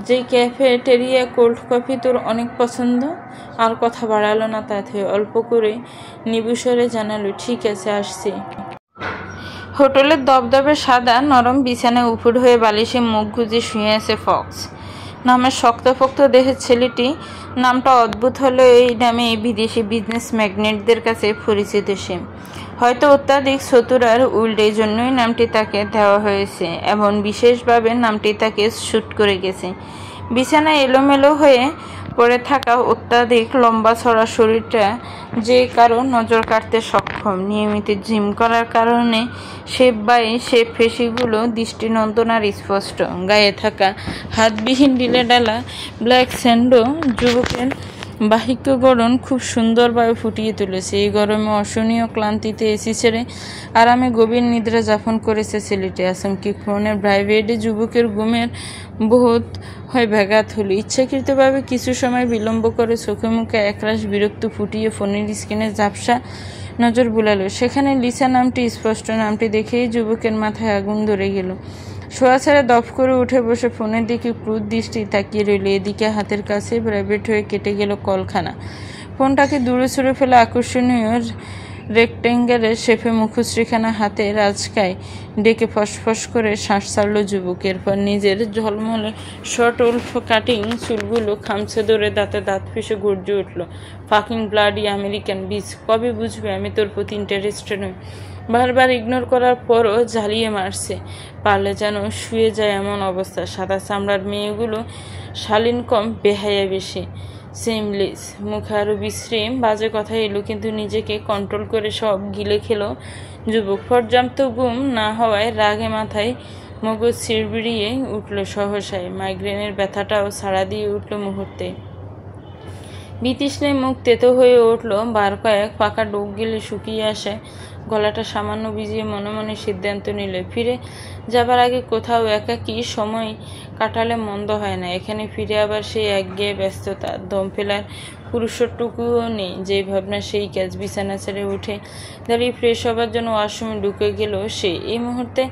যে ক্যাফেটেরিয়া কোল্ড কফি তোর অনেক পছন্দ। আর কথা বাড়ালো না তাতে, অল্প করে নিবুসরে জানালো, ঠিক আছে আসছি। হোটেলের দবদবে সাদা নরম বিছানায় উপুড় হয়ে বালিশে মুখ গুজে শুয়ে আছে ফক্স নামের শক্তপোক্ত দেহের ছেলেটি। নামটা অদ্ভুত হলেও এই নামে বিদেশি বিজনেস ম্যাগনেটদের কাছে পরিচিত সে। হয়তো অত্যাধিক চতুরার উল্টে জন্যই নামটি তাকে দেওয়া হয়েছে, এমন বিশেষভাবে নামটি তাকে শ্যুট করে গেছে। বিছানায় এলোমেলো হয়ে পড়ে থাকা অত্যাধিক লম্বা ছড়া শরীরটা যে কারো নজর কাটতে সক্ষম। নিয়মিত জিম করার কারণে শেপ পেশিগুলো দৃষ্টিনন্দন আর স্পষ্ট। গায়ে থাকা হাতবিহীন ঢিলেঢালা ব্ল্যাক স্যান্ডো যুবকের বাহিক্য গড়ন খুব সুন্দরভাবে ফুটিয়ে তুলেছে। এই গরমে অসহনীয় ক্লান্তিতে এসি ছেড়ে আরামে গভীর নিদ্রা যাপন করেছে ছেলেটি। আচমকি ফোনের ভাইব্রেটে যুবকের ঘুমের বহুত হয় ব্যাঘাত হলো। ইচ্ছাকৃতভাবে কিছু সময় বিলম্ব করে চোখে মুখে একরাশ বিরক্ত ফুটিয়ে ফোনের স্ক্রিনে ঝাপসা নজর বুলালো। সেখানে লিসা নামটি স্পষ্ট। নামটি দেখেই যুবকের মাথায় আগুন ধরে গেল। শোয়া ছেড়ে দফ করে উঠে বসে ফোনের দিকে ক্রুদ্ধ দৃষ্টি তাকিয়ে রইল। এদিকে হাতের কাছে ভাইব্রেট হয়ে কেটে গেল কলখানা। ফোনটাকে দূরে সরে ফেলে আকর্ষণীয় রেক্টেঙ্গেলের শেপে মুখশ্রীখানা হাতে রাজকায় ডেকে ফসফস করে শ্বাস ছাড়ল যুবক। এরপর নিজের ঝলমলে শর্ট উল্ফ কাটিং চুলগুলো খামছে ধরে দাঁতে দাঁত পিষে গর্জে উঠল, ফাকিং ব্লাডি আমেরিকান বিচ! কবে বুঝবে আমি তোর প্রতি ইন্টারেস্টেড নই? বারবার ইগনোর করার পরও জ্বালিয়ে মারছে। পারলে যেন শুয়ে যায় এমন অবস্থা। সাদা চামড়ার মেয়েগুলো শালীন কম, বেহায়া বেশি। সেমলেস। মুখে আরও বিশ্রী বাজে কথা এলো, কিন্তু নিজেকে কন্ট্রোল করে সব গিলে খেলো যুবক। পর্যাপ্ত ঘুম না হওয়ায় রাগে মাথায় মগজ ছিড়বিড়িয়ে উঠল সহসায়। মাইগ্রেনের ব্যথাটাও ছাড়া দিয়ে উঠল মুহূর্তে। বিতৃষ্ণায় মুখ তেতো হয়ে উঠল। বার কয়েক পাকা ডোক গেলে শুকিয়ে আসে। গলাটা সামান্য ভিজিয়ে মনে মনে সিদ্ধান্ত নিলে ফিরে যাবার আগে কোথাও একাকী সময় কাটালে মন্দ হয় না। এখানে ফিরে আবার সেই একঘেয়ে ব্যস্ততা, দম ফেলার পুরুষটুকুও নেই। যেই ভাবনা সেই কাজ। বিছানা ছেড়ে উঠে দাঁড়িয়ে ফ্রেশ হবার জন্য ওয়াশরুমে ঢুকে গেল সে। এই মুহূর্তে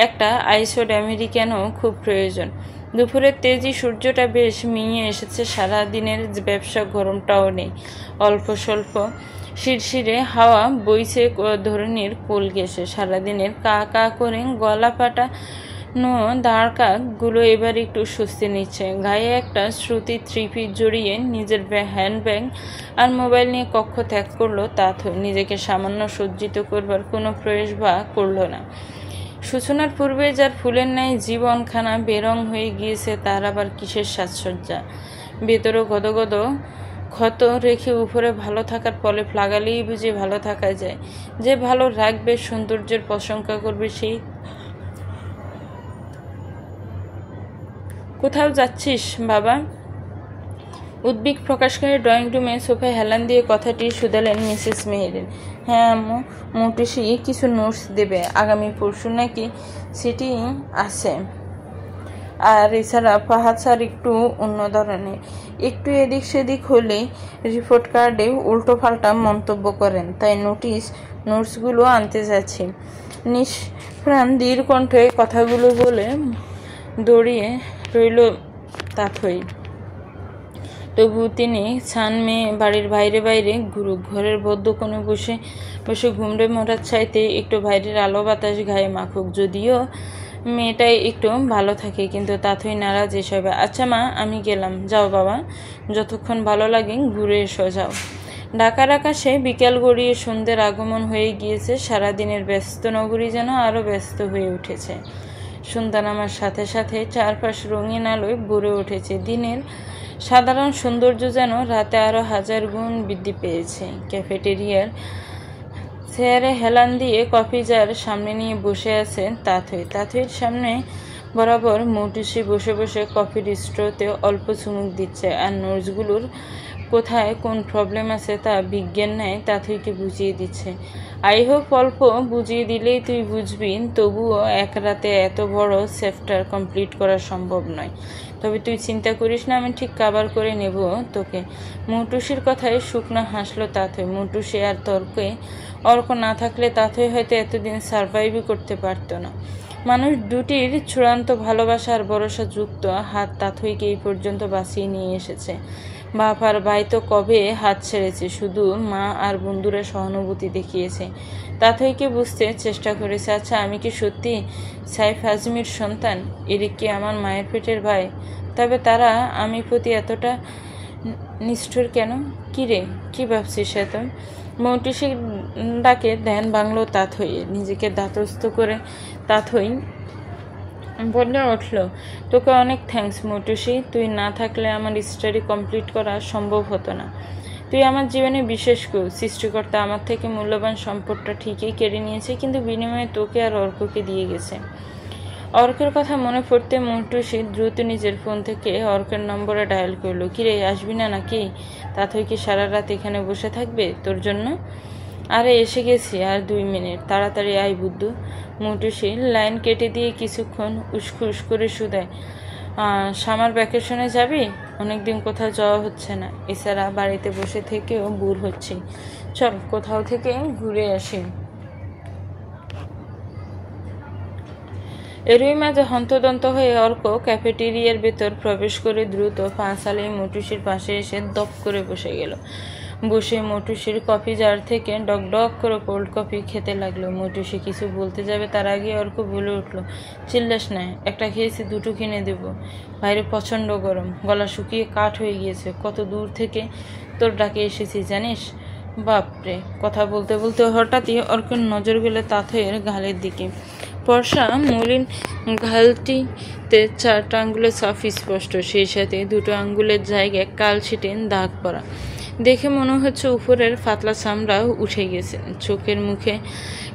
একটা আইসড আমেরিকানও খুব প্রয়োজন। দুপুরের তেজি সূর্যটা বেশ মিইয়ে এসেছে। সারাদিনের ব্যবসা গরমটাও নেই। অল্প স্বল্প শিরশিরে হাওয়া বইছে ধরনের কোল ঘেঁষে। সারাদিনের কা কা করে গলা ফাটা নো দাঁড়কাকগুলো এবার একটু স্বস্তি নিচ্ছে। গায়ে একটা শ্রুতি থ্রি-পিস জড়িয়ে নিজের হ্যান্ডব্যাগ আর মোবাইল নিয়ে কক্ষ ত্যাগ করলো তাথই। নিজেকে সামান্য সজ্জিত করবার কোনো প্রয়াস বা করল না। সূচনার পূর্বে যার ফুলের ন্যায় জীবনখানা বেরং হয়ে গিয়েছে তার আবার কিসের সাজসজ্জা। ভেতরও গদগদ ক্ষত রেখে উপরে ভালো থাকার প্রলেপ লাগালেই বুঝি ভালো থাকা যায়। যে ভালো রাখবে, সৌন্দর্যের প্রশংসা করবে, সেই। কোথাও যাচ্ছিস বাবা? উদ্বেগ প্রকাশ করে ড্রয়িং রুমে সোফায় হেলান দিয়ে কথাটি শুধালেন মিসেস মেহেরিন। হ্যাঁ আম্মু, মোটিসি কিছু নোটস দেবে, আগামী পরশু নাকি সিটি আছে। আর এছাড়া ফাহাদ স্যার একটু অন্য ধরনের, একটু এদিক সেদিক হলেই রিপোর্ট কার্ডে উল্টো পাল্টা মন্তব্য করেন, তাই নোটসগুলো আনতে যাচ্ছি। নিষ্প্রাণ দীর কণ্ঠে কথাগুলো বলে দৌড়িয়ে রইল তাথই। তবু তিনি ছান মেয়ে বাড়ির বাইরে বাইরে ঘুরুক, ঘরের বদ্ধ কোণে বসে বসে ঘুমড়ে মরার চাইতে একটু বাইরের আলো বাতাস গায়ে মাখুক, যদিও মেয়েটাই একটু ভালো থাকে। কিন্তু তাথই নারাজ এসবে। আচ্ছা মা, আমি গেলাম। যাও বাবা, যতক্ষণ ভালো লাগে ঘুরে এসো, যাও। ঢাকার আকাশে বিকেল গড়িয়ে সন্ধ্যের আগমন হয়ে গিয়েছে। সারাদিনের ব্যস্ত নগরী যেন আরও ব্যস্ত হয়ে উঠেছে। সন্ধ্যা নামার সাথে সাথে চারপাশ রঙিন আলোয় ভরে উঠেছে। দিনের সাধারণ সৌন্দর্য যেন রাতে আরও 1000 গুণ বৃদ্ধি পেয়েছে। ক্যাফেটেরিয়ার চেয়ারে হেলান দিয়ে কফি জার সামনে নিয়ে বসে আছেন তাথইর সামনে বরাবর মৌটুসি বসে বসে কফির স্ট্রোতে অল্প চুমুক দিচ্ছে, আর নোটসগুলোর কোথায় কোন প্রবলেম আছে তা বিজ্ঞান ন্যায় তাথইকে বুঝিয়ে দিচ্ছে। আই হোপ অল্প বুঝিয়ে দিলেই তুই বুঝবি, তবুও এক রাতে এত বড় চ্যাপ্টার কমপ্লিট করা সম্ভব নয়। তবে তুই চিন্তা করিস না, আমি ঠিক কাভার করে নেব তোকে। মৌটুসির কথায় শুকনো হাসলো তাথই। মৌটুসি আর অর্ক না থাকলে তাথই হয়তো এতদিন সারভাইভই করতে পারত না। মানুষ দুটির চূড়ান্ত ভালোবাসা আর ভরসা যুক্ত হাত তাথইকে এই পর্যন্ত বাঁচিয়ে নিয়ে এসেছে। বাপ আর ভাই তো কবে হাত ছেড়েছে, শুধু মা আর বন্ধুরা সহানুভূতি দেখিয়েছে, তাথইকে বুঝতে চেষ্টা করেছে। আচ্ছা, আমি কি সত্যি সাইফ আজমির সন্তান? এরিক কি আমার মায়ের পেটের ভাই? তবে তারা আমি প্রতি এতটা নিষ্ঠুর কেন? কি রে, কি ভাবছিস এত? মৌটুসি ডাকে ধ্যান ভাঙল তাথই। নিজেকে ধাতস্থ করে তাথই বলে উঠল, তোকে অনেক থ্যাঙ্কস মৌটুসি, তুই না থাকলে আমার স্টাডি কমপ্লিট করা সম্ভব হতো না। তুই আমার জীবনে বিশেষ কেউ। সৃষ্টিকর্তা আমার থেকে মূল্যবান সম্পদটা ঠিকই কেড়ে নিয়েছে, কিন্তু বিনিময়ে তোকে আর অর্ককে দিয়ে গেছে। অর্কের কথা মনে পড়তে মৌটুসি দ্রুত নিজের ফোন থেকে অর্কের নম্বরে ডায়াল করলো। কিরে, আসবি না নাকি? তাথই কি সারা রাত এখানে বসে থাকবে তোর জন্য? আরে এসে গেছি, আর 2 মিনিট, তাড়াতাড়ি আয় বুদ্ধু। মৌটুসি লাইন কেটে দিয়ে কিছুক্ষণ উস্কুস করে শুধায়, সামার ভ্যাকেশনে যাবি? অনেকদিন কোথাও যাওয়া হচ্ছে না, এছাড়া বাড়িতে বসে থেকেও বোর হচ্ছি, চল কোথাও থেকে ঘুরে আসি। এরই মাঝে হন্তদন্ত হয়ে অর্ক ক্যাফেটেরিয়ার ভেতর প্রবেশ করে দ্রুত পা চালিয়ে মৌটুসির পাশে এসে দপ করে বসে গেল। বসে মৌটুসির কফি জার থেকে ডক ডক করে কোল্ড কফি খেতে লাগলো। মৌটুসি কিছু বলতে যাবে তার আগে অর্ক বলে উঠল, চিল্লাস না, একটা খেয়েছি, 2টো কিনে দেব। বাইরে প্রচণ্ড গরম, গলা শুকিয়ে কাঠ হয়ে গিয়েছে, কত দূর থেকে তোর ডাকে এসেছি জানিস? বাপরে! কথা বলতে বলতে হঠাৎই অর্কের নজর গেলে তাথইয়ের গালের দিকে। ফর্সা মলিন গালটিতে 4টা আঙ্গুলের ছাপ স্পষ্ট, সেই সাথে 2টো আঙ্গুলের জায়গায় কালছিটে দাগ পড়া। দেখে মনে হচ্ছে উপরের পাতলা চামড়াও উঠে গেছে। চোখের মুখে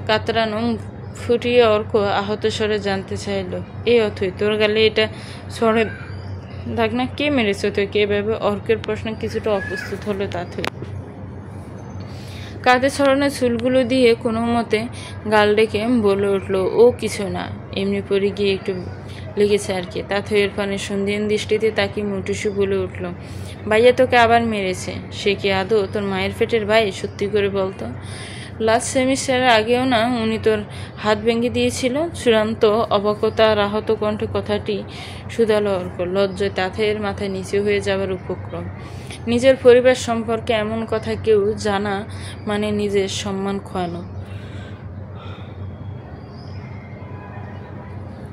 কাতরানো ফুটিয়ে অর্ক আহত স্বরে জানতে চাইল, এ অথই, তোর গালে এটা সরে দাগ না? কে মেরেছে তোকে এভাবে? অর্কের প্রশ্ন কিছুটা অপ্রস্তুত হলো তাথই। কাঁধে ছড়ানো চুলগুলো দিয়ে কোনো মতে গাল ডেকে বলে উঠল, ও কিছু না, এমনি পরে গিয়ে একটু লেগেছে আর কি। তাথইয়ের পানে সন্ধিহীন দৃষ্টিতে তাকে মৌটুসি বলে উঠল, ভাইয়া তোকে আবার মেরেছে? সে কি আদৌ তোর মায়ের পেটের ভাই? সত্যি করে বলতো। লাস্ট সেমিস্টারের আগেও না উনি তোর হাত ভেঙে দিয়েছিল? চূড়ান্ত অবাকতা আর আহত কণ্ঠে কথাটি শুধালো অর্ক। লজ্জায় তাথইয়ের মাথায় নিচু হয়ে যাওয়ার উপক্রম। নিজের পরিবার সম্পর্কে এমন কথা কেউ জানা মানে নিজের সম্মান খোয়ানো।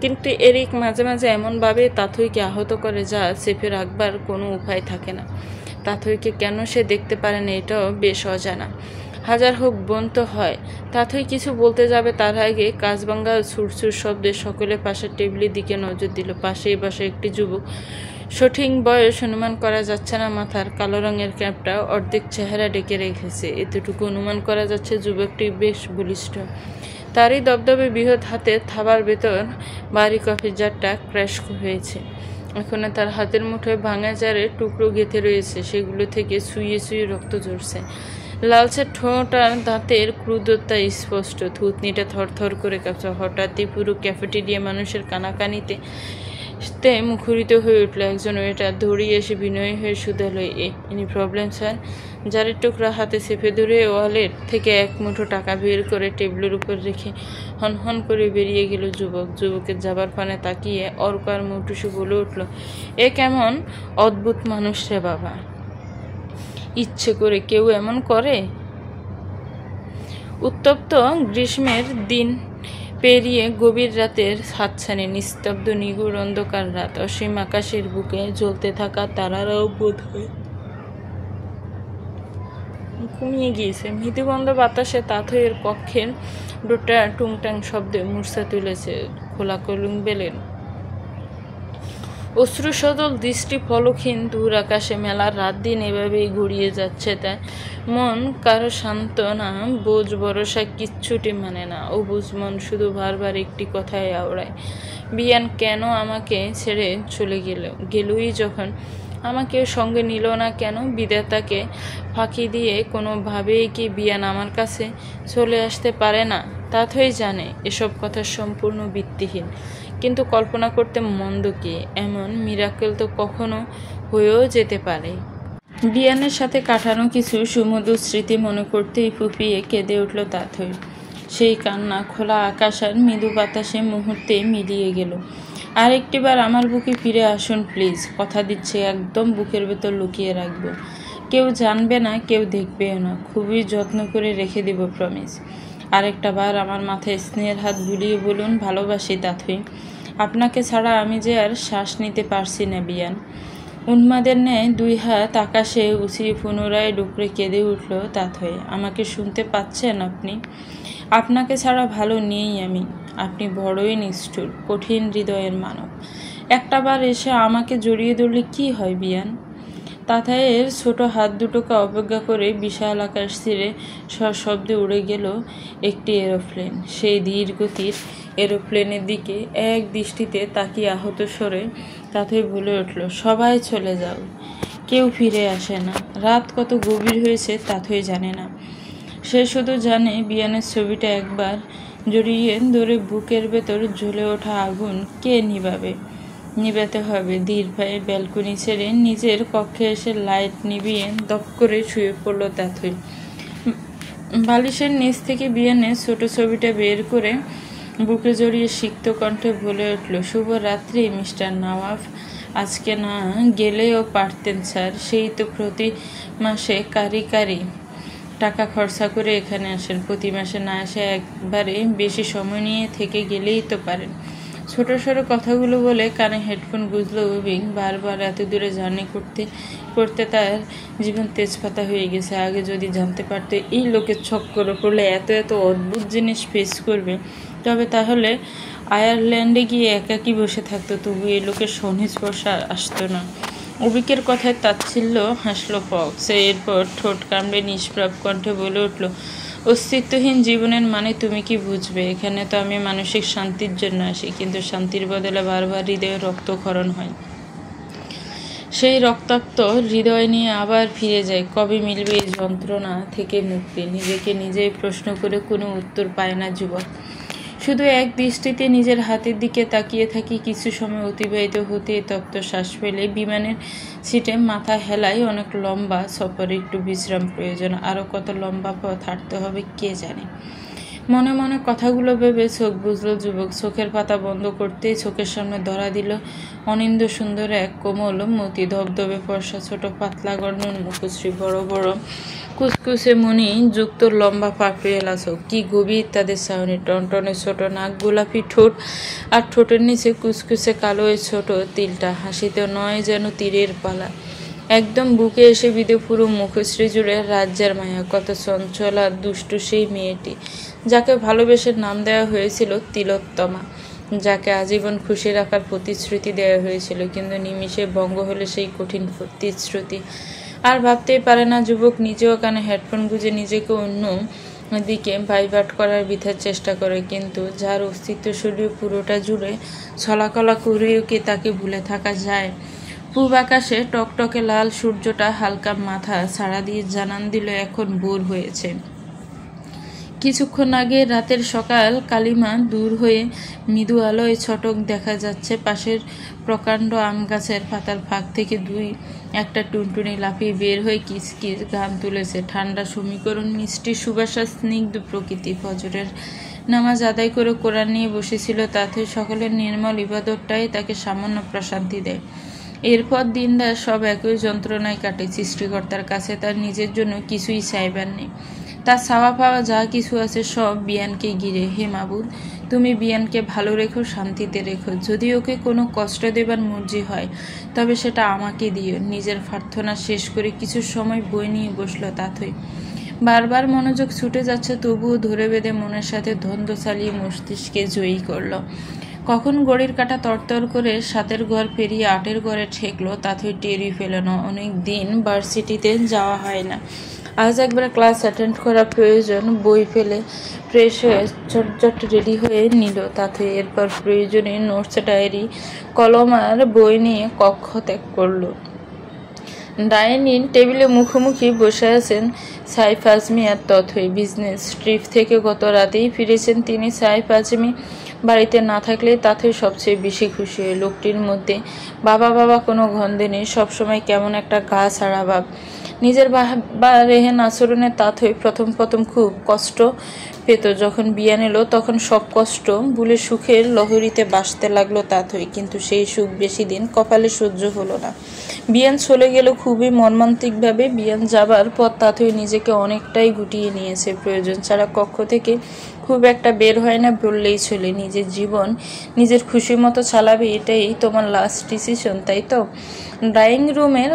কিন্তু এরিক মাঝে মাঝে এমনভাবে তাথইকে আহত করে যা চেপে রাখবার কোনো উপায় থাকে না। তাথইকে কেন সে দেখতে পারে না এটাও বেশ অজানা। হাজার হোক বোন তো হয়। তাথই কিছু বলতে যাবে তার আগে কাজভাঙ্গা ছুটছুট শব্দে সকলে পাশের টেবিলের দিকে নজর দিল। পাশেই বসে একটি যুবক, সঠিক বয়স অনুমান করা যাচ্ছে না, মাথার কালো রঙের ক্যাপটা অর্ধেক চেহারা ডেকে রেখেছে। এতটুকু অনুমান করা যাচ্ছে যুবকটি বেশ বলিষ্ঠ। তারই দবদবে বৃহৎ হাতে থাবার ভেতর ভারী কফির জারটা ক্র্যাশ হয়েছে। এখানে তার হাতের মুঠোয় ভাঙা জারের টুকরো গেঁথে রয়েছে, সেগুলো থেকে সুইয়ে সুইয়ে রক্ত ঝরছে। লালচে ঠোঁট আর দাঁতের ক্রুদ্ধতা স্পষ্ট। থুতনিটা থরথর করে কাঁপছে। হঠাৎই পুরো ক্যাফেটেরিয়া মানুষের কানাকানিতে মুখরিত হয়ে উঠল। একজন ওয়েটার দৌড়িয়ে এসে বিনয়ী হয়ে শুধালো, এনি প্রবলেম স্যার? জারের টুকরা হাতে চেপে ধরে ওয়ালেট থেকে এক মুঠো টাকা বের করে টেবিলের উপর রেখে হনহন করে বেরিয়ে গেল যুবক। যুবকের যাবার পানে তাকিয়ে অর্ক আর মৌটুসু বলে উঠল, এ কেমন অদ্ভুত মানুষ রে বাবা! ইচ্ছে করে কেউ এমন করে? উত্তপ্ত গ্রীষ্মের দিন পেরিয়ে গভীর রাতের হাতছানি, নিস্তব্ধ নিগুড় অন্ধকার রাত, অসীম আকাশের বুকে জ্বলতে থাকা তারারাও বোধ হয় ঘুমিয়ে গিয়েছে। মৃদুগন্ধ বাতাসে তাথইয়ের কক্ষের ডোটা টুংটাং শব্দে মূর্ছা তুলেছে। খোলা কলুং বেলেন অশ্রুসদল দৃষ্টি ফলকহীন দূর আকাশে। মেলার রাত দিন এভাবেই গড়িয়ে যাচ্ছে, তাই মন কারো সান্ত্বনা বোঝ ভরসা কিচ্ছুটি মানে না। অবুঝ মন শুধু বারবার একটি কথাই আওড়ায়, বিয়ান কেন আমাকে ছেড়ে চলে গেলই যখন আমাকে সঙ্গে নিল না কেন? বিধাতাকে ফাঁকি দিয়ে কোনোভাবেই কি বিয়ান আমার কাছে চলে আসতে পারে না? তাথই জানে এসব কথা সম্পূর্ণ ভিত্তিহীন, কিন্তু কল্পনা করতে মন্দ কি? এমন মিরাকেল তো কখনো হয়েও যেতে পারে। বিয়ানের সাথে কাটানো কিছু সুমধুর স্মৃতি মনে করতেই ফুপিয়ে কেঁদে উঠল তাথই। সেই কান্না খোলা আকাশ আর মৃদু বাতাসে মুহূর্তে মিলিয়ে গেল। আর একটিবার আমার বুকে ফিরে আসুন প্লিজ। কথা দিচ্ছে একদম বুকের ভেতর লুকিয়ে রাখবো। কেউ জানবে না, কেউ দেখবেও না। খুবই যত্ন করে রেখে দেব, প্রমিস। আরেকটা বার আমার মাথায় স্নেহের হাত বুলিয়ে বলুন, ভালোবাসি তাথই। আপনাকে ছাড়া আমি যে আর শ্বাস নিতে পারছি না বিয়ান। উন্মাদের ন্যায় দুই হাত আকাশে উঁচিয়ে পুনরায় ডুকরে কেঁদে উঠল তাথই। আমাকে শুনতে পাচ্ছেন আপনি? আপনাকে ছাড়া ভালো নেই আমি। আপনি বড়ই নিষ্ঠুর, কঠিন হৃদয়ের মানব। একটা বার এসে আমাকে জড়িয়ে ধরলে কি হয় বিয়ান? তাথাইয়ের ছোট হাত দুটোকে অপেক্ষা করে বিশাল আকাশ ছিঁড়ে সশব্দে উড়ে গেল একটি এরোপ্লেন। সেই ধীর গতির এরোপ্লেনের দিকে এক দৃষ্টিতে তাকিয়ে আহত স্বরে তাথই বলে উঠল, সবাই চলে যাও, কেউ ফিরে আসে না। রাত কত গভীর হয়েছে তাথই জানে না। সে শুধু জানে বিয়ানের ছবিটা একবার জড়িয়ে ধরে বুকের ভেতর জ্বলে ওঠা আগুন কে নিভাতে হবে। ধীর পায়ে ব্যালকনি ছেড়ে নিজের কক্ষে এসে লাইট নিভিয়ে দপ করে শুয়ে পড়ল তাথই। বালিশের নিচ থেকে বিয়ানের ছোট ছবিটা বের করে বুকে জড়িয়ে সিক্ত কণ্ঠে বলে উঠল, শুভ রাত্রি মিস্টার নওয়াব। আজকে না গেলেও পারতেন স্যার। সেই তো প্রতি মাসে কারি টাকা খরচা করে এখানে আসেন। প্রতি মাসে না আসে একবারে বেশি সময় নিয়ে থেকে গেলেই তো পারেন। ছোট ছোট কথাগুলো বলে কানে হেডফোন গুঁজল উবিং। বারবার এত দূরে জার্নি করতে করতে তার জীবন তেজপাতা হয়ে গেছে। আগে যদি জানতে পারতো এই লোকের চক্করে পড়লে এত অদ্ভুত জিনিস ফেস করবে, তবে তাহলে আয়ারল্যান্ডে গিয়ে একাকী বসে থাকতো, তবু এই লোকের সংস্পর্শ আসতো না। অবিকের কথায় তাচ্ছিল্য হাসল ফক্স। এরপর ঠোঁট কামড়ে নিষ্প্রাপ কণ্ঠে বলে উঠল, অস্তিত্বহীন জীবনের মানে তুমি কি বুঝবে? এখানে তো আমি মানসিক শান্তির জন্য আসি, কিন্তু শান্তির বদলে বারবার হৃদয়ে রক্তক্ষরণ হয়। সেই রক্তাক্ত হৃদয় নিয়ে আবার ফিরে যায়। কবে মিলবে এই যন্ত্রণা থেকে মুক্তি? নিজেকে নিজেই প্রশ্ন করে কোনো উত্তর পায় না যুবক। শুধু এক দৃষ্টিতে নিজের হাতের দিকে তাকিয়ে থাকি। কিছু সময় অতিবাহিত হতে তপ্ত শ্বাস ফেলে বিমানের সিটে মাথা হেলায়। অনেক লম্বা সফরে একটু বিশ্রাম প্রয়োজন। আরও কত লম্বা পথ হাঁটতে হবে কে জানে। মনে মনে কথাগুলো ভেবে চোখ বুঝল যুবক। চোখের পাতা বন্ধ করতেই চোখের সামনে ধরা দিল অনিন্দ সুন্দর এক কোমল মতি, ধবধবে ফর্সা, ছোট পাতলা গর্ণন মুখশ্রী, বড় বড় কুচকুচে মনি যুক্ত লম্বা পাপড়িয়ালা চোখ, কি গভীর তাদের ছাউনি, টনটনে ছোট নাক, গোলাপি ঠোঁট, আর ঠোঁটের নিচে কুচকুচে কালো এই ছোট তিলটা। হাসিতে নয় যেন তীরের পালা, একদম বুকে এসে বিধে পুরো মুখশ্রী জুড়ে রাজ্যের মায়া। কত চঞ্চলা দুষ্টু সেই মেয়েটি, যাকে ভালোবেসে নাম দেওয়া হয়েছিল তিলোত্তমা, যাকে আজীবন খুশি রাখার প্রতিশ্রুতি দেওয়া হয়েছিল, কিন্তু নিমিষে ভঙ্গ হলে সেই কঠিন প্রতিশ্রুতি। আর ভাবতেই পারে না যুবক। নিজেও কানে হেডফোন গুঁজে নিজেকে অন্য দিকে বাইভার্ট করার বৃথার চেষ্টা করে, কিন্তু যার অস্তিত্ব শরীর পুরোটা জুড়ে ছলাকলা করেও কি তাকে ভুলে থাকা যায়? পূব আকাশে টকটকে লাল সূর্যটা হালকা মাথা ছাড়া দিয়ে জানান দিল এখন ভোর হয়েছে। কিছুক্ষণ আগে রাতের সকাল কালিমা দূর হয়ে মৃদু আলোয় ছটক দেখা যাচ্ছে। পাশের প্রকাণ্ড আম গাছের পাতার ফাঁক থেকে দুই একটা টুনটুনি লাফিয়ে বের হয়ে কিচকিচ গান তুলেছে। ঠান্ডা সমীকরণ, মিষ্টি সুবাসা, স্নিগ্ধ প্রকৃতি। ফজরের নামাজ আদায় করে কোরআন নিয়ে বসেছিল তাতে। সকলের নির্মল ইবাদতটাই তাকে সামান্য প্রশান্তি দেয়। এরপর দিনটা সব একই যন্ত্রণায় কাটে। সৃষ্টিকর্তার কাছে তার নিজের জন্য কিছুই চাইবার নেই। তার চাওয়া পাওয়া যা কিছু আছে সব বিয়ানকে ঘিরে। হে মাবুদ, তুমি বিয়ানকে ভালো রেখো, শান্তিতে রেখো। যদি ওকে কোনো কষ্ট দেবার মর্জি হয় তবে সেটা আমাকে দিও। নিজের প্রার্থনা শেষ করে কিছু সময় বই নিয়ে বসলো তাথই। বারবার মনোযোগ ছুটে যাচ্ছে, তবুও ধরে বেঁধে মনের সাথে দ্বন্দ্ব চালিয়ে মস্তিষ্কে জয়ী করলো। কখন ঘড়ির কাঁটা তরতর করে 7-এর ঘর পেরিয়ে 8-এর ঘরে ঠেকলো তাথই টেরই পেল না। অনেক দিন ভার্সিটিতে যাওয়া হয় না, আজ একবার ক্লাস অ্যাটেন্ড করা প্রয়োজন। বই ফেলে ফ্রেশ হয়ে চটচট রেডি হয়ে নিল তাথই। এরপর প্রয়োজনে নোটস, ডায়েরি, কলম আর বই নিয়ে কক্ষ ত্যাগ করলো। ডাইনিং টেবিলে মুখোমুখি বসে আছেন সাইফ আজমি আর তথই। বিজনেস ট্রিপ থেকে গত রাতেই ফিরেছেন তিনি। সাইফ আজমি বাড়িতে না থাকলে তাথই সবচেয়ে বেশি খুশি হয়। লোকটির মধ্যে বাবা বাবা কোনো গন্ধে নেই, সবসময় কেমন একটা গা ছাড়া ভাব। নিজের বাবা রেহেন আচরণে তাথই প্রথম খুব কষ্ট পেত। যখন বিয়ান এলো তখন সব কষ্ট ভুলে সুখের লহরীতে বাসতে লাগলো তাথই। কিন্তু সেই সুখ বেশি দিন কপালে সহ্য হলো না। বিয়ান চলে গেল খুবই মর্মান্তিকভাবে। বিয়ান যাবার পর তাথই নিজেকে অনেকটাই গুটিয়ে নিয়েছে। প্রয়োজন ছাড়া কক্ষ থেকে খুব একটা বের হয় না বললেই চলে। নিজের জীবন নিজের খুশি মতো চালাবে, এটাই তোমার লাস্ট ডিসিশন, তাই তো? ড্রয়িং রুমের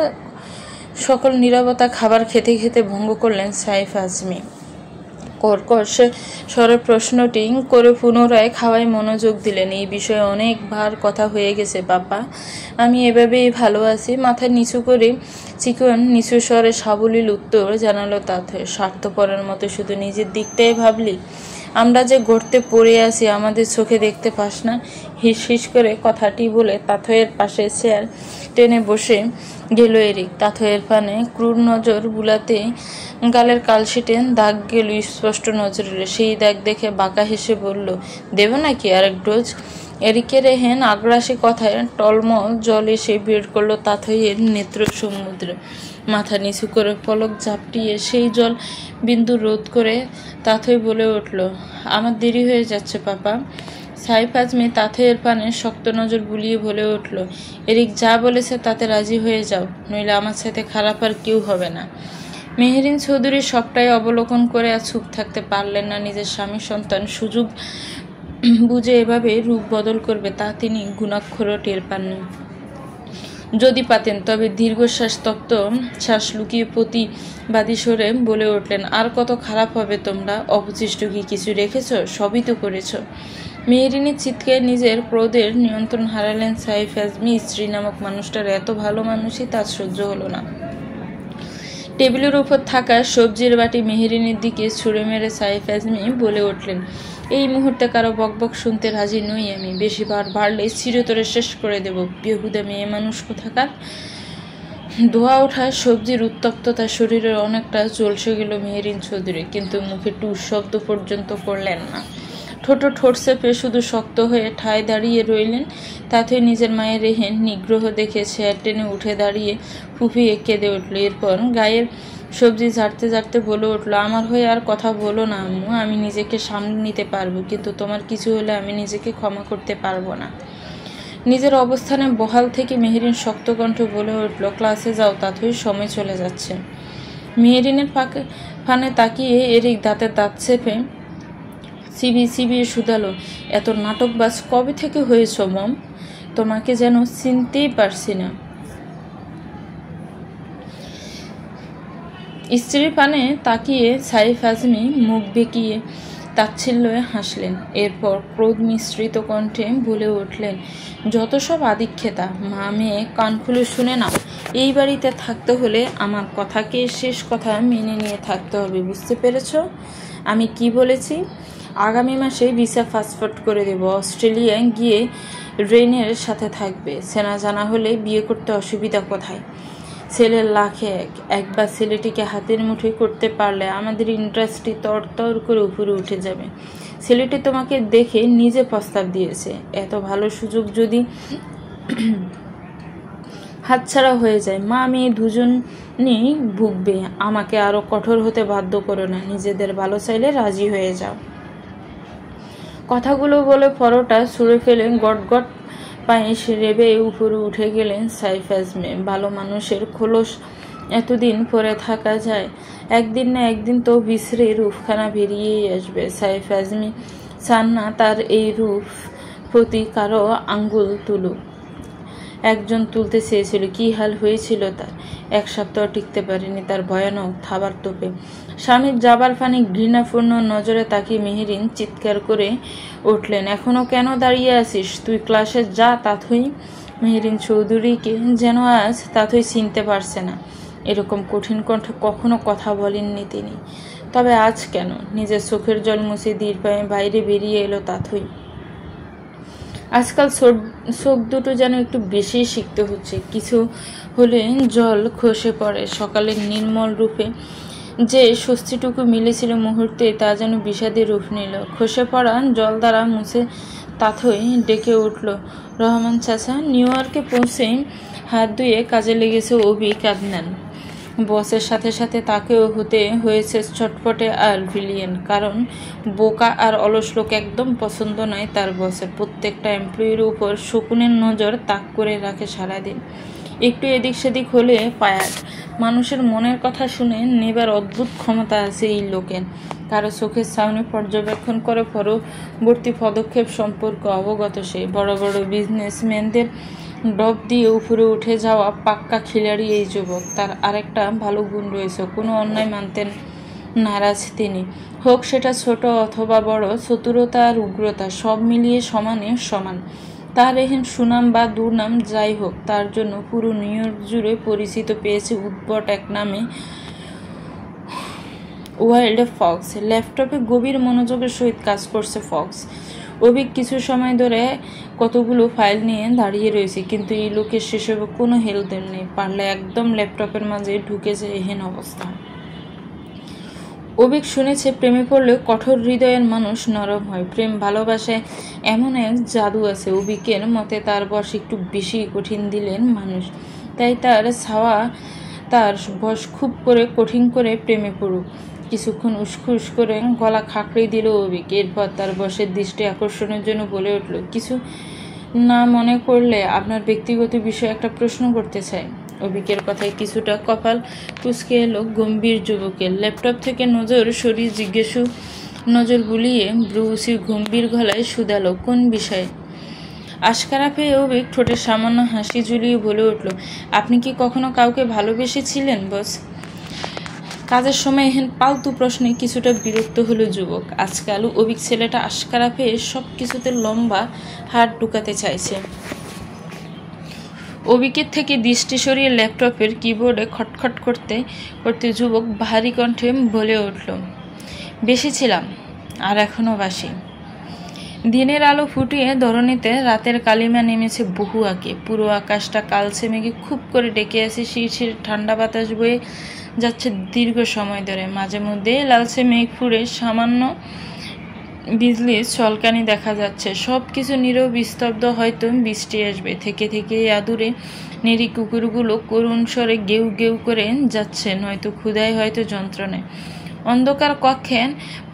সকল নীরবতা খাবার খেতে খেতে ভঙ্গ করলেন সাইফ আজমি। কর্কশ স্বরে প্রশ্নটি করে পুনরায় খাওয়ায় মনোযোগ দিলেন। এই বিষয়ে অনেকবার কথা হয়ে গেছে বাবা, আমি এভাবেই ভালো আছি। মাথা নিচু করে চিকন নিচু স্বরে সাবলীল উত্তর জানালো তাতে। স্বার্থপরের মতো শুধু নিজের দিকটাই ভাবলি? আমরা যে গর্তে পড়ে আছি আমাদের চোখে দেখতে পাস না? হিস হিস করে কথাটি বলে তাথয়ের পাশে চেয়ার টেনে বসে গেল এরিক। তাথয়ের পানে ক্রূর নজর বুলাতে গালের কালশিটে দাগ গেল স্পষ্ট নজরে। সেই দাগ দেখে বাঁকা হেসে বলল, দেব নাকি আরেক ডোজ? এরিকের রেহেন আগ্রাসী কথায় টলমল জল এসে বের করলো তাথয়ের নেত্র সমুদ্রে। মাথা নিচু করে পলক ঝাপটিয়ে সেই জল বিন্দু রোধ করে তাথই বলে উঠল, আমার দেরি হয়ে যাচ্ছে পাপা। সাইফ আজমি তাথইয়ের পানে শক্ত নজর বুলিয়ে বলে উঠল, এরিক যা বলেছে তাতে রাজি হয়ে যাও, নইলে আমার সাথে খারাপ আর কেউ হবে না। মেহেরিন চৌধুরী সবটাই অবলোকন করে আর চুপ থাকতে পারলেন না। নিজের স্বামী সন্তান সুযোগ বুঝে এভাবে রূপ বদল করবে তা তিনি গুণাক্ষরও টের পাননি। যদি পাতেন তবে দীর্ঘশ্বাস তপ্ত শ্বাস লুকিয়ে প্রতিবাদী স্বরে বলে উঠলেন, আর কত খারাপ হবে তোমরা? অবশিষ্ট কি কিছু রেখেছ? সবই তো করেছ। মেহেরিনের চিৎকারে নিজের ক্রোধের নিয়ন্ত্রণ হারালেন সাইফ আজমি। স্ত্রী নামক মানুষটার এত ভালো মানুষই তার সহ্য হলো না। টেবিলের উপর থাকা সবজির বাটি মেহেরিনের দিকে ছুঁড়ে মেরে সাইফ আজমি বলে উঠলেন, এই মুহূর্তে কারো বকবক শুনতে রাজি নই আমি। বেশি বার বাড়লে চিরতরে শেষ করে দেব। বেহুদা মেয়ে মানুষ কোথাকার। ধোয়া ওঠা সবজির উত্তপ্ততা শরীরের অনেকটা চলসে গেল মেহেরিন চৌধুরী, কিন্তু মুখে টুস শব্দ পর্যন্ত করলেন না। ঠোঁটো ঠোঁট চেপে শুধু শক্ত হয়ে ঠায় দাঁড়িয়ে রইলেন। তাতে নিজের মায়ের রেহেন নিগ্রহ দেখে চেয়ার টেনে উঠে দাঁড়িয়ে ফুপিয়ে কেঁদে উঠল। এরপর গায়ের সবজি ঝাড়তে ঝাড়তে বলে উঠল, আমার হয়ে আর কথা বলো না আম্মু, আমি নিজেকে সামলে নিতে পারবো, কিন্তু তোমার কিছু হলে আমি নিজেকে ক্ষমা করতে পারবো না। নিজের অবস্থানে বহাল থেকে মেহেরিন শক্ত কণ্ঠে বলে উঠল, ক্লাসে যাও তাতেই সময় চলে যাচ্ছে। মেহেরিনের ফানে তাকিয়ে এরিক দাঁতের দাঁত চেপে চিবিয়ে শুধালো, এত নাটকবাজ কবে থেকে হয়েছ মম? তোমাকে যেন চিনতেই পারছি না। স্ত্রীর পানে তাকিয়ে সাইফ আজমি মুখ বেঁকিয়ে তাচ্ছিল্যে হাসলেন। এরপর ক্রোধ মিশ্রিত কণ্ঠে বলে উঠলেন, যত সব আদিক্ষেতা, মা মেয়ে কান খুলে শুনে নাও, এই বাড়িতে থাকতে হলে আমার কথাকে শেষ কথা মেনে নিয়ে থাকতে হবে, বুঝতে পেরেছ? আমি কি বলেছি? আগামী মাসে ভিসা ফাস্টফুড করে দেব, অস্ট্রেলিয়ায় গিয়ে রেনের সাথে থাকবে। সেনা জানা হলে বিয়ে করতে অসুবিধা কোথায়? ছেলের লাখে একবার ছেলেটিকে হাতের মুঠোয় করতে পারলে আমাদের ইন্ডাস্ট্রি তর করে উপরে উঠে যাবে। ছেলেটি তোমাকে দেখে নিজে প্রস্তাব দিয়েছে। এত ভালো সুযোগ যদি হাতছাড়া হয়ে যায়, মা মেয়ে দুজনই ভুগবে। আমাকে আরো কঠোর হতে বাধ্য করো না, নিজেদের ভালো চাইলে রাজি হয়ে যাও। কথাগুলো বলে পরোটা ছুঁড়ে ফেলে গটগট পায়ে রেবে উপরে উঠে গেলেন সাইফ আজমি। ভালো মানুষের খোলস এতদিন পরে থাকা যায়, একদিন না একদিন তো বিছড়ে রূপখানা বেরিয়েই আসবে। সাইফ আজমি চান না তার এই রূপ প্রতি কারো আঙ্গুল তুলুক। একজন তুলতে চেয়েছিল, কি হাল হয়েছিল তার। এক সপ্তাহ টিকতে পারেনি তার ভয়ানক থাবার তোপে। স্বামীর যাবার পানি ঘৃণাপূর্ণ নজরে তাকিয়ে মেহেরিন চিৎকার করে উঠলেন, এখনো কেন দাঁড়িয়ে আছিস? তুই ক্লাসে যা। তাথই মেহেরিন চৌধুরীকে যেন আজ তাথই চিনতে পারছে না। এরকম কঠিন কণ্ঠে কখনো কথা বলেননি তিনি। তবে আজ কেন? নিজের চোখের জল মুছে ধীর পায়ে বাইরে বেরিয়ে এলো তাথই। আজকাল চোখ দুটো যেন একটু বেশি শিখতে হচ্ছে। কিছু হলে জল খসে পড়ে। সকালের নির্মল রূপে যে স্বস্তিটুকু মিলেছিল মুহূর্তে, তা যেন বিষাদে রূপ নিল। খসে পড়া জল দ্বারা মুছে তাথই ডেকে উঠল, রহমান চাচা। নিউ ইয়র্কে পৌঁছে হাত ধুয়ে কাজে লেগেছে অভিক আদনান। বসের সাথে সাথে তাকেও হতে হয়েছে চটপটে আর ভিলিয়েন, কারণ বোকা আর অলস লোক একদম পছন্দ নয় তার বসের। প্রত্যেকটা এমপ্লয়ির উপর শকুনের নজর তাক করে রাখে সারাদিন। একটু এদিক সেদিক হলে পায়াট। মানুষের মনের কথা শুনে নেবার অদ্ভুত ক্ষমতা আছে এই লোকের। কারো চোখের সামনে পর্যবেক্ষণ করে পরবর্তী পদক্ষেপ সম্পর্কে অবগত সে। বড় বড় বিজনেসম্যানদের ডব দিয়ে উপরে উঠে যাওয়া পাক্কা খিলাড়ি এই যুবক। তার আরেকটা ভালো গুণ রয়েছে, কোনো অন্যায় মানতেন নারাজ তিনি। হোক সেটা ছোট অথবা বড়, চতুরতা আর উগ্রতা সব মিলিয়ে সমানে সমান। তার এহেন সুনাম বা দুর্নাম যাই হোক, তার জন্য পুরো নিউ ইয়র্ক জুড়ে পরিচিত পেয়েছে উদ্ভট এক নামে, ওয়াইল্ড ফক্স। ল্যাপটপে গভীর মনোযোগের সহিত কাজ করছে ফক্স। অভিক কিছু সময় ধরে কতগুলো ফাইল নিয়ে দাঁড়িয়ে রয়েছে, কিন্তু এই লোকের সেসবে কোনো হেলদোল নেই। পারলে একদম ল্যাপটপের মাঝে ঢুকেছে এহেন অবস্থা। অভিক শুনেছে প্রেমে পড়লে কঠোর হৃদয়ের মানুষ নরম হয়। প্রেম ভালোবাসায় এমন এক জাদু আছে। অভিকের মতে তার বয়স একটু বেশি কঠিন দিলেন মানুষ, তাই তার বয়স খুব করে কঠিন করে প্রেমে পড়ুক। কিছুক্ষণ উস্কুস করে গলা খাঁকড়ে দিল অভিক। এরপর তার বসের দৃষ্টি আকর্ষণের জন্য বলে উঠল, কিছু না মনে করলে আপনার ব্যক্তিগত বিষয়ে একটা প্রশ্ন করতে চাই। অভিকের কথায় কিছুটা কপাল কুঁচকে এলো গম্ভীর যুবকের। ল্যাপটপ থেকে নজর সরিয়ে জিজ্ঞেসু নজর বুলিয়ে ব্রুসি গম্ভীর গলায় শুধালো, কোন বিষয়ে? আশকারা পেয়ে অভিক ঠোঁটে সামান্য হাসি ঝুলিয়ে বলে উঠল, আপনি কি কখনো কাউকে ভালোবেসেছিলেন বস? কাজের সময় এহেন পালতু প্রশ্নে কিছুটা বিরক্ত হলো যুবক। আজকাল অভিক ছেলেটা আশকারা পেয়ে সব কিছুতে লম্বা হাত ঢুকাতে চাইছে। অভিকের থেকে দৃষ্টি সরিয়ে ল্যাপটপের কিবোর্ডে খটখট করতে করতে যুবক ভারী কণ্ঠে বলে উঠল, বেশি ছিলাম আর এখনো বাসি। দিনের আলো ফুটিয়ে ধরণীতে রাতের কালিমা নেমেছে বহু আগে। পুরো আকাশটা কালচে মেঘে খুব করে ডেকে আছে। শিরশির ঠান্ডা বাতাস বয়ে যাচ্ছে দীর্ঘ সময় ধরে। মাঝে মধ্যে লালচে মেঘ ফুঁড়ে সামান্য বিজলির চলকানি দেখা যাচ্ছে, সবকিছু নীরব স্তব্ধ। হয়তো বৃষ্টি আসবে। থেকে থেকে আদুরে নেড়ি কুকুরগুলো করুণ স্বরে গেউ গেউ করে যাচ্ছে, নয়তো ক্ষুধায়, হয়তো যন্ত্রণায়। অন্ধকার কক্ষে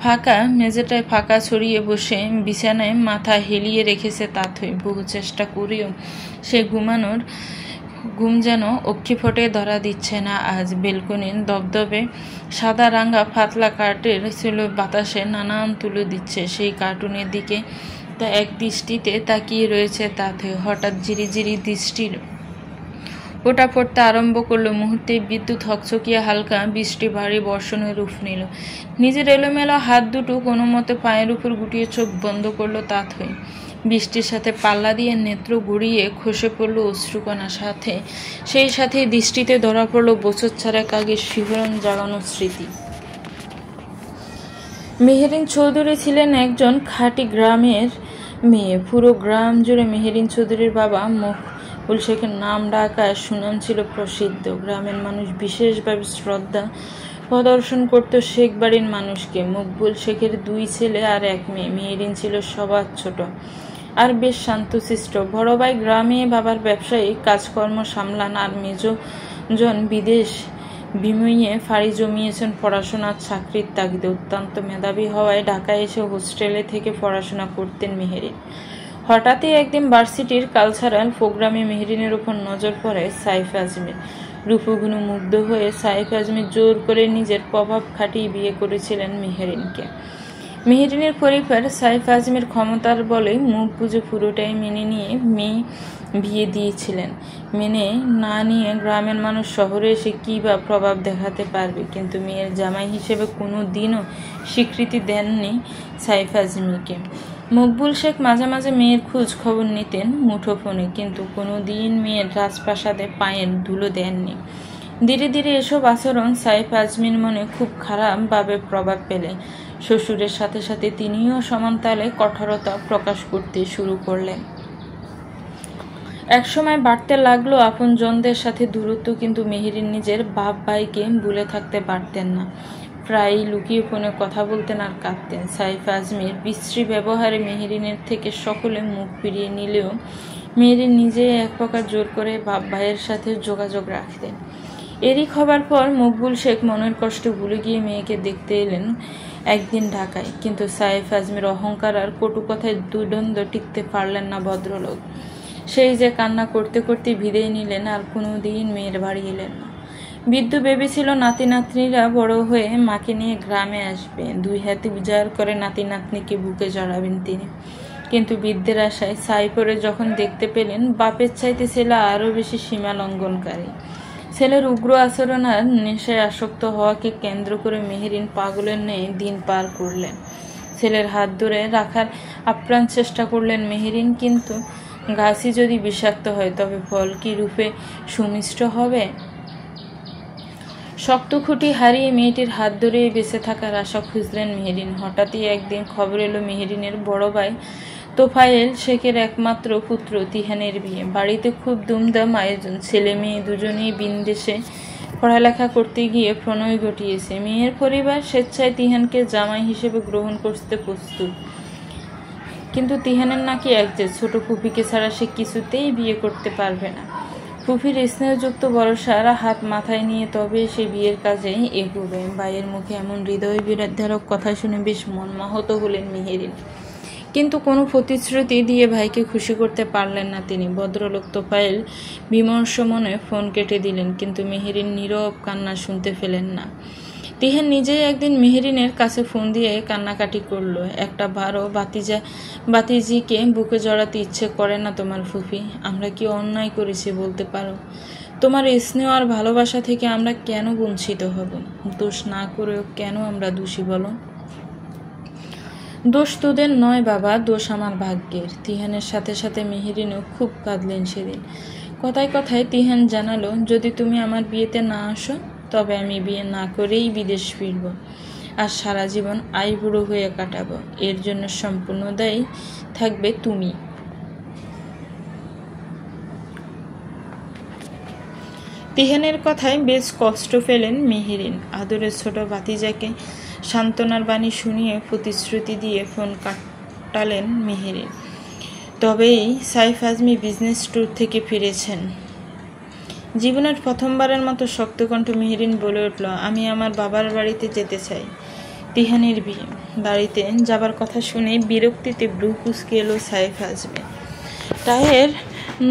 ফাঁকা মেঝেটায় ফাঁকা ছড়িয়ে বসে বিছানায় মাথা হেলিয়ে রেখেছে তাথই। বহু চেষ্টা করেও সে ঘুম যেন অক্ষিফটে ধরা দিচ্ছে না আজ। বেলকনির দবদবে সাদা রাঙা পাতলা কার্টের ছিল বাতাসে নানান তুলে দিচ্ছে। সেই কার্টুনের দিকে তা এক দৃষ্টিতে তাকিয়ে রয়েছে তাথই। হঠাৎ ঝিরিঝিরি দৃষ্টির ওটা পড়তে আরম্ভ করলো। মুহূর্তে বিদ্যুৎ হকচকিয়ে হালকা বৃষ্টি ভারী বর্ষণের রূপ নিল। নিজের এলোমেলো হাত দুটো কোনো মতে পায়ের উপর গুটিয়ে চোখ বন্ধ করলো তাথই। বৃষ্টির সাথে পাল্লা দিয়ে নেত্র গড়িয়ে খসে পড়লো অশ্রুকণা। সেই সাথে দৃষ্টিতে ধরা পড়লো বছর ছাড়াক আগে শিহরণ জাগানো স্মৃতি। মেহেরিন চৌধুরী ছিলেন একজন খাঁটি গ্রামের মেয়ে। পুরো গ্রাম জুড়ে মেহেরিন চৌধুরীর বাবা মকবুল শেখের নাম ডাকা সুনাম ছিল প্রসিদ্ধ। গ্রামের মানুষ বিশেষভাবে শ্রদ্ধা প্রদর্শন করত শেখ বাড়ির মানুষকে। মকবুল শেখের 2 ছেলে আর 1 মেয়ে। মেহেরিন ছিল সবার ছোট আর বেশ শান্তশিষ্ট। বড় ভাই গ্রামে বাবার ব্যবসায়ী কাজকর্ম সামলান, আর মেজজন বিদেশ বিমুইয়ে ফাড়ি জমিয়েছেন পড়াশোনার চাকরির তাগিদে। অত্যন্ত মেধাবী হওয়ায় ঢাকায় এসে হোস্টেলে থেকে পড়াশোনা করতেন মেহেরিন। হঠাৎই একদিন ভার্সিটির কালচারাল প্রোগ্রামে মেহেরিনের উপর নজর পড়ে সাইফ আজমির। রূপগুণে মুগ্ধ হয়ে সাইফ আজমির জোর করে নিজের প্রভাব খাটিয়ে বিয়ে করেছিলেন মেহেরিনকে। মেহেরিনের পরিবার সাইফ আজমির ক্ষমতার বলে মুখ বুঝে পুরোটাই মেনে নিয়ে মেয়ে বিয়ে দিয়েছিলেন। মেনে না নিয়ে গ্রামের মানুষ শহরে এসে কী বা প্রভাব দেখাতে পারবে? কিন্তু মেয়ের জামাই হিসেবে কোনো দিনও স্বীকৃতি দেননি সাইফ আজমিকে। মকবুল শেখ মাঝে মাঝে মেয়ের খোঁজ খবর নিতেন মুঠোফোনে, কিন্তু কোনো দিন মেয়ের রাজপ্রাসাদে পায়ের ধুলো দেননি। ধীরে ধীরে এসব আচরণ সাইফ আজমির মনে খুব খারাপভাবে প্রভাব পেলে শ্বশুরের সাথে সাথে তিনিও সমান তালে কঠোরতা প্রকাশ করতে শুরু করলেন। একসময় বাড়তে লাগলো আপনজনদের সাথে দূরত্ব, কিন্তু মেহেরিন নিজের বাপ ভাইকে ভুলে থাকতে পারতেন না। প্রায়ই লুকিয়ে ফোনে কথা বলতেন আর কাঁদতেন। সাইফ আজমির বিশ্রী ব্যবহারে মেহেরিনের থেকে সকলে মুখ ফিরিয়ে নিলেও মেহেরিন নিজে এক প্রকার জোর করে বাপ ভাইয়ের সাথে যোগাযোগ রাখতেন। এরই খবর পর মকবুল শেখ মনের কষ্ট ভুলে গিয়ে মেয়েকে দেখতে এলেন একদিন ঢাকায়। কিন্তু সাইফ আজমির অহংকার আর কটু কথায় দুর্দ্বন্দ্ব টিকতে পারলেন না ভদ্রলোক। সেই যে কান্না করতে করতে বিদায় নিলেন, আর কোনো দিন মেয়ের বাড়ি এলেন না। বিদ্যু ভেবেছিল নাতি নাতনিরা বড় হয়ে মাকে নিয়ে গ্রামে আসবে, 2 হাতে উজাড় করে নাতি নাতনিকে বুকে জড়াবেন তিনি। কিন্তু বিদ্যের আশায় সাইফরে যখন দেখতে পেলেন বাপের চাইতে ছেলে আরও বেশি সীমা লঙ্ঘনকারী। ছেলের উগ্র আচরণ আর নেশায় আসক্ত হওয়াকে কেন্দ্র করে মেহেরিন পাগলের ন্যায় দিন পার করলেন। ছেলের হাত ধরে রাখার আপ্রাণ চেষ্টা করলেন মেহেরিন, কিন্তু গাছই যদি বিষাক্ত হয় তবে ফল কি রূপে সুমিষ্ট হবে? শক্ত খুঁটি হারিয়ে মেয়েটির হাত ধরে বেঁচে থাকার আশা খুঁজলেন মেহেরিন। হঠাৎই একদিন খবর এলো মেহেরিনের বড় ভাই তোফায়েল শেখের একমাত্র পুত্র তিহানের বিয়ে। বাড়িতে খুব ধুমধাম আয়োজন। ছেলে মেয়ে দুজনেই বিদেশে পড়ালেখা করতে গিয়ে প্রণয় ঘটিয়েছে। মেয়ের পরিবার স্বেচ্ছায় তিহানকে জামাই হিসেবে গ্রহণ করতে প্রস্তুত, কিন্তু তিহানের নাকি যে ছোট ফুপিকে ছাড়া সে কিছুতেই বিয়ে করতে পারবে না। ফুপির স্নেহযুক্ত ভরসার হাত মাথায় নিয়ে তবে সে বিয়ের কাজে এগোবে। ভাইয়ের মুখে এমন হৃদয় বিদারক কথা শুনে বেশ মর্মাহত হলেন মেহেরিন, কিন্তু কোনো প্রতিশ্রুতি দিয়ে ভাইকে খুশি করতে পারলেন না তিনি। ভদ্রলোক তোফায়েল বিমর্ষ মনে ফোন কেটে দিলেন, কিন্তু মেহেরিন নীরব কান্না শুনতে পেলেন না। তিহান নিজেই একদিন মেহেরিনের কাছে ফোন দিয়ে কান্নাকাটি করলো। একটা বারো বাতিজিকে বুকে জড়াতে ইচ্ছে করে না তোমার ফুফি? আমরা কি অন্যায় করেছি বলতে পারো? তোমার স্নেহ আর ভালোবাসা থেকে আমরা কেন বঞ্চিত হব? দোষ না করেও কেন আমরা দোষী বলো? দোষ তোদের নয় বাবা, দোষ আমার ভাগ্যের। তিহানের সাথে সাথে মেহেরিনও খুব কাঁদলেন সেদিন। কথায় কথায় তিহান জানালো, যদি তুমি আমার বিয়েতে না আসো তবে আমি বিয়ে না করেই বিদেশ ফিরব আর সারা জীবন আইবুড়ো হয়ে কাটাবো। এর জন্য সম্পূর্ণ দায়ী থাকবে তুমি। তিহানের কথায় বেশ কষ্ট পেলেন মেহেরিন। আদরের ছোট ভাতিজাকে সান্ত্বনার বাণী শুনিয়ে প্রতিশ্রুতি দিয়ে ফোন কাটালেন মেহেরিন। তবেই সাইফ আজমি বিজনেস ট্যুর থেকে ফিরেছেন। জীবনের প্রথমবারের মতো শক্তকণ্ঠ মেহেরিন বলে উঠল, আমি আমার বাবার বাড়িতে যেতে চাই। তিহানির বিয়ে বাড়িতে যাবার কথা শুনে বিরক্তিতে ব্রু কুঁচকে এলো সাইফ আজমি। টাইয়ের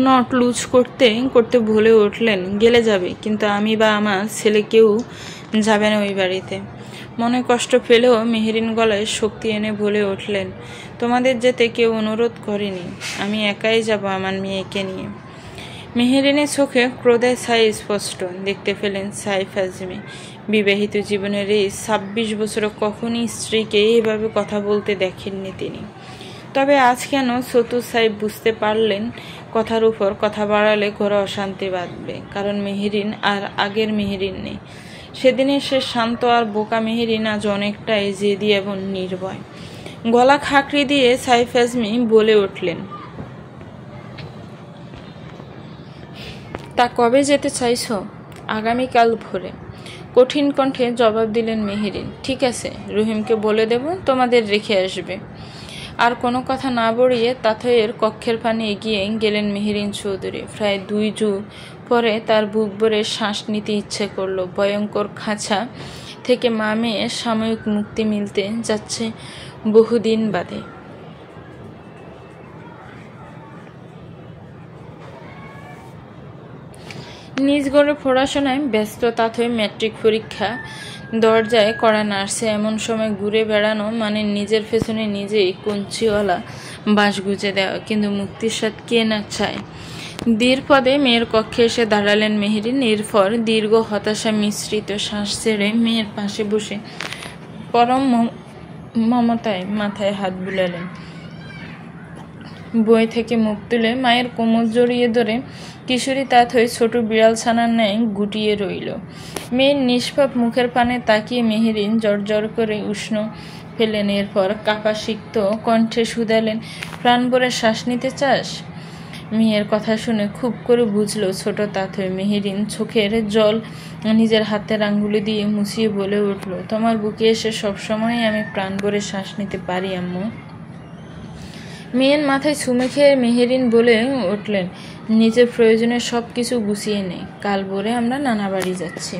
নট লুজ করতে করতে বলে উঠলেন, গেলে যাবে, কিন্তু আমি বা আমার ছেলে কেউ যাবে না ওই বাড়িতে। মনে কষ্ট পেলেও মেহেরিন গলায় শক্তি এনে বলে উঠলেন, তোমাদের যেতে কেউ অনুরোধ করেনি, আমি একাই যাব আমার মেয়েকে নিয়ে। মেহেরিনের চোখে ক্রোধের ছাই স্পষ্ট দেখতে পেলেন সাইফ আজমি। বিবাহিত জীবনের এই ২৬ বছরে কখনই স্ত্রীকে এইভাবে কথা বলতে দেখেননি তিনি। তবে আজ কেন চতুর সাহেব বুঝতে পারলেন কথার উপর কথা বাড়ালে ঘরে অশান্তি বাঁধবে, কারণ মেহেরিন আর আগের মেহেরিন নেই। সেদিনে সে শান্ত আর বোকা মেহেরিন আজ অনেকটাই জেদি এবং নির্ভয়। গলা খাকড়ি দিয়ে সাইফ আজমি বলে উঠলেন, তা কবে যেতে চাইছো? আগামীকাল ভোরে। কঠিন কণ্ঠে জবাব দিলেন মেহেরিন। ঠিক আছে, রহিমকে বলে দেব তোমাদের রেখে আসবে। আর কোনো কথা না বড়িয়ে তাথইয়ের কক্ষের পানে এগিয়ে গেলেন মেহেরিন চৌধুরী। প্রায় ২ যুগ পরে তার বুক ভরে শ্বাস নিতে ইচ্ছে করলো। ভয়ঙ্কর খাঁচা থেকে মা মেয়ের সাময়িক মুক্তি মিলতে যাচ্ছে বহুদিন বাদে। নিজ ঘরে পড়াশোনায় ব্যস্ত তাথই ম্যাট্রিক পরীক্ষা দরজায় কড়া নাড়ছে। এমন সময় ঘুরে বেড়ানো মানে নিজের পেছনে নিজেই কঞ্চিওয়ালা বাঁশ গুজে দেওয়া, কিন্তু মুক্তির স্বাদ কে না চায়। ধীরপদে মেয়ের কক্ষে এসে দাঁড়ালেন মেহেরিন। এরপর দীর্ঘ হতাশা মিশ্রিত শ্বাস ছেড়ে মেয়ের পাশে বসে পরম মমতায় মাথায় হাত বুলালেন। বই থেকে মুখ তুলে মায়ের কোমর জড়িয়ে ধরে কিশোরী তাথই ছোট বিড়াল ছানার ন্যায় গুটিয়ে রইল। মেয়ের নিষ্পাপ মুখের পানে তাকিয়ে মেহেরিন জর্জর করে উষ্ণ ফেলেন। এরপর কাপা সিক্ত কণ্ঠে শুধালেন, প্রাণ ভরে শ্বাস নিতে চাস? মেয়ের কথা শুনে খুব করে বুঝল ছোট তাথই। মেহেরিন চোখের জল নিজের হাতের আঙ্গুলি দিয়ে মুছিয়ে বলে উঠল, তোমার বুকে এসে সবসময় আমি প্রাণ ভরে শ্বাস নিতে পারি আম্মু। মেয়ের মাথায় চুমে খেয়ে মেহেরিন বলে উঠলেন, নিজের প্রয়োজনে সব কিছু গুছিয়ে নেই, কাল ভোরে আমরা নানা বাড়ি যাচ্ছি।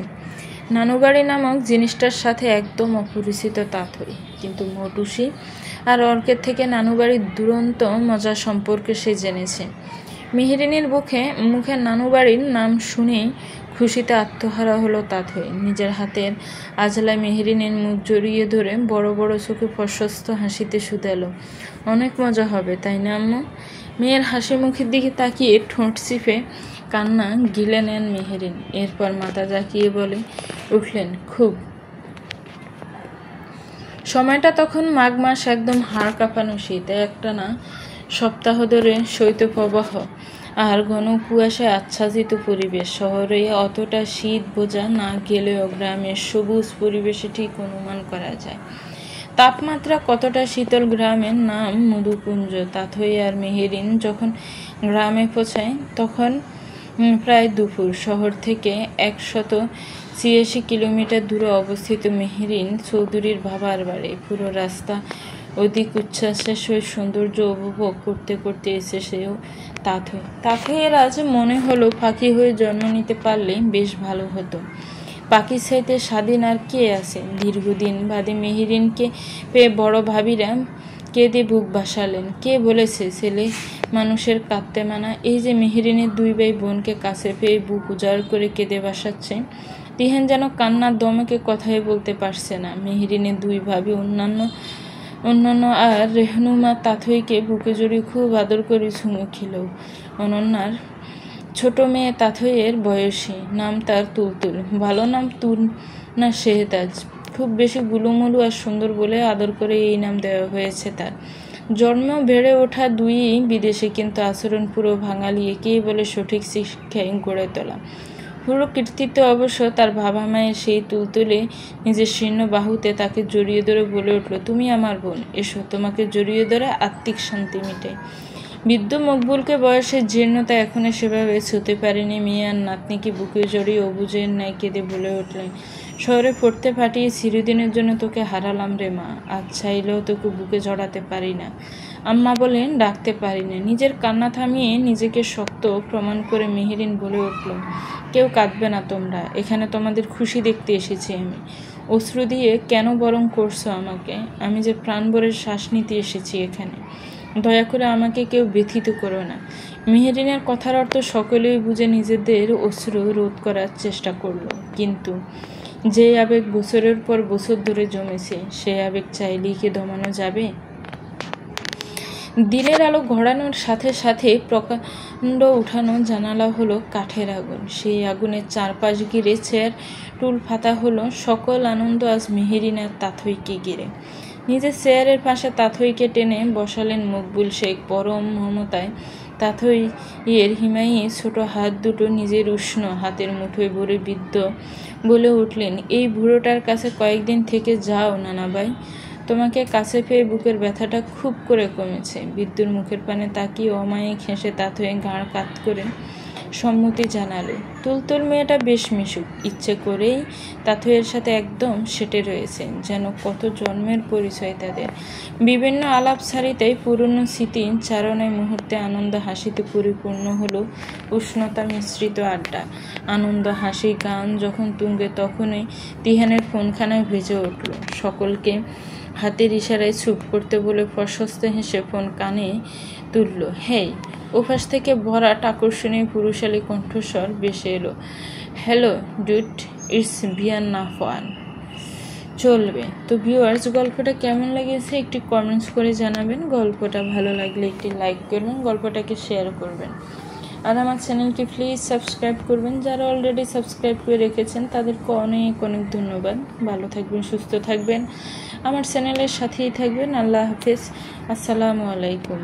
নানুবাড়ি নামক জিনিসটার সাথে একদম অপরিচিত তাথই, কিন্তু মটুসি আর অর্কের থেকে নানুবাড়ির দুরন্ত মজা সম্পর্কে সে জেনেছে। মেহেরিনের মুখে নানুবাড়ির নাম শুনেই খুশিতে আত্মহারা হলো তাথই। নিজের হাতের আজলায় মেহেরিনের মুখ জড়িয়ে ধরে বড় বড় চোখে প্রশস্ত হাসিতে শুধালো, অনেক মজা হবে তাই না আম্মু? মেয়ের হাসি মুখের দিকে তাকিয়ে ঠোঁট চিপে কান্না গিলে নেন মেহেরিন। এরপর মাথা জাকিয়ে বলে উঠলেন, খুব। সময়টা তখন মাঘ মাস, একদম হাড় কাঁপানো শীত। একটানা সপ্তাহ ধরে শৈত্যপ্রবাহ আর ঘন কুয়াশায় আচ্ছাদিত পরিবেশ। শহরে অতটা শীত বোঝা না গেলেও গ্রামের সবুজ পরিবেশে ঠিক অনুমান করা যায় তাপমাত্রা কতটা শীতল। গ্রামের নাম মধুকুঞ্জ। তাথই আর মেহেরিন যখন গ্রামে পৌঁছায় তখন প্রায় দুপুর। শহর থেকে ১৮৬ কিলোমিটার দূরে অবস্থিত মেহেরিন চৌধুরীর বাবার বাড়ি। পুরো রাস্তা অধিক উচ্ছ্বাসের সহিত সৌন্দর্য উপভোগ করতে করতে এসেছেও তাথইয়ের আজ মনে হলো পাখি হয়ে জন্ম নিতে পারলে বেশ ভালো হতো। পাখির চাইতে স্বাধীন আর কে আছে? দীর্ঘদিন বাদে মেহেরিনকে পেয়ে বড় ভাবিরা কেঁদে বুক ভাসালেন। কে বলেছে ছেলে মানুষের কাঁদতে মানা? এই যে মেহেরিনের ২ ভাই বোনকে কাছে পেয়ে বুক উজাড় করে কেঁদে ভাসাচ্ছে। তিহান যেন কান্নার দমকে কথাই বলতে পারছে না। মেহেরিনের ২ ভাবি অন্যান্য আর রেহনুমা তাথইকে বুকে জড়িয়ে খুব আদর করে চুমু খেল। অনন্যার ছোট মেয়ে তাথইয়ের বয়সী, নাম তার তুলতুল। ভালো নাম তুলনা শেহতাজ। খুব বেশি গুলুমুলু আর সুন্দর বলে আদর করে এই নাম দেওয়া হয়েছে তার। জন্ম বেড়ে ওঠা ২ই বিদেশে, কিন্তু আচরণ পুরো বাঙালি। একেই বলে সঠিক শিক্ষায় গড়ে তোলা। পুরো কৃতিত্ব অবশ্য তার বাবা মায়ের। সেই তুলতুলে নিজের শীর্ণ বাহুতে তাকে জড়িয়ে ধরে বলে উঠল, তুমি আমার বোন, এসো তোমাকে জড়িয়ে ধরে আত্মিক শান্তি মিটে। বৃদ্ধ মকবুলকে বয়সের জীর্ণতা এখনো সেভাবে ছুঁতে পারেনি। মিয়ার নাতনিকে বুকে জড়িয়ে অবুঝের ন্যায় কেঁদে বলে উঠলেন, শহরে পড়তে পাঠিয়ে চিরদিনের জন্য তোকে হারালাম রে মা, আজ চাইলেও তোকে বুকে জড়াতে পারি না। আম্মা বলেন, ডাকতে পারি না। নিজের কান্না থামিয়ে নিজেকে শক্ত প্রমাণ করে মেহেরিন বলে উঠল, কেউ কাঁদবে না তোমরা, এখানে তোমাদের খুশি দেখতে এসেছি আমি। অশ্রু দিয়ে কেন বরং করছো আমাকে? আমি যে প্রাণ ভরে শ্বাস নিতে এসেছি এখানে, দয়া করে আমাকে কেউ ব্যথিত করো না। মেহেরিনের কথার অর্থ সকলেই বুঝে নিজেদের অশ্রু রোধ করার চেষ্টা করলো, কিন্তু যে আবেগ বছরের পর বছর ধরে জমেছে সেই আবেগ চাইলেই কি দমানো যাবে? দিনের আলো ঘোরানোর সাথে সাথে প্রকাণ্ড উঠানো জানালা হলো কাঠের আগুন। সেই আগুনের চারপাশ ঘিরে চেয়ার টুল পাতা হলো। সকল আনন্দ আজ মেহেরিনার তাথইকে ঘিরে। নিজের চেয়ারের পাশে তাথইকে টেনে বসালেন মকবুল শেখ। পরম মমতায় তাথইয়ের হিমায়ী ছোট হাত দুটো নিজের উষ্ণ হাতের মুঠোয় ভরে বৃদ্ধ বলে উঠলেন, এই বুড়োটার কাছে কয়েকদিন থেকে যাও নানাভাই, তোমাকে কাছে পেয়ে বুকের ব্যথাটা খুব করে কমেছে। বিদ্যুর মুখের পানে তাকিয়ে অমায়িক হেসে তাথই ঘাড় কাত করে সম্মতি জানালো। তুলতুল মেয়েটা বেশ মিশুক, ইচ্ছে করেই তাথইয়ের সাথে একদম সেটে রয়েছে, যেন কত জন্মের পরিচয় তাদের। বিভিন্ন আলাপ ছাড়িতেই পুরনো স্মৃতি চারণায় মুহূর্তে আনন্দ হাসিতে পরিপূর্ণ হলো। উষ্ণতা মিশ্রিত আড্ডা, আনন্দ হাসি গান যখন তুঙ্গে, তখনই তিহানের ফোনখানায় ভেজে উঠল। সকলকে হাতের ইশারায় চুপ করতে বলে প্রশস্ত হেসে ফোন কানে তুলল। হেই, ওপাশ থেকে ভরাট আকর্ষণীয় পুরুষালী কণ্ঠস্বর ভেসে এলো, হ্যালো ডুড, ইটস ভিয়ান্না ফান। চলবে তো ভিউয়ার্স, গল্পটা কেমন লেগেছে একটি কমেন্টস করে জানাবেন। গল্পটা ভালো লাগলে একটি লাইক করবেন, গল্পটাকে শেয়ার করবেন, আর আমার চ্যানেলটি প্লিজ সাবস্ক্রাইব করবেন। যারা অলরেডি সাবস্ক্রাইব করে রেখেছেন তাদেরকে অনেক অনেক ধন্যবাদ। ভালো থাকবেন, সুস্থ থাকবেন, আমার চ্যানেলের সাথেই থাকবেন। আল্লাহ হাফেজ, আসসালামু আলাইকুম।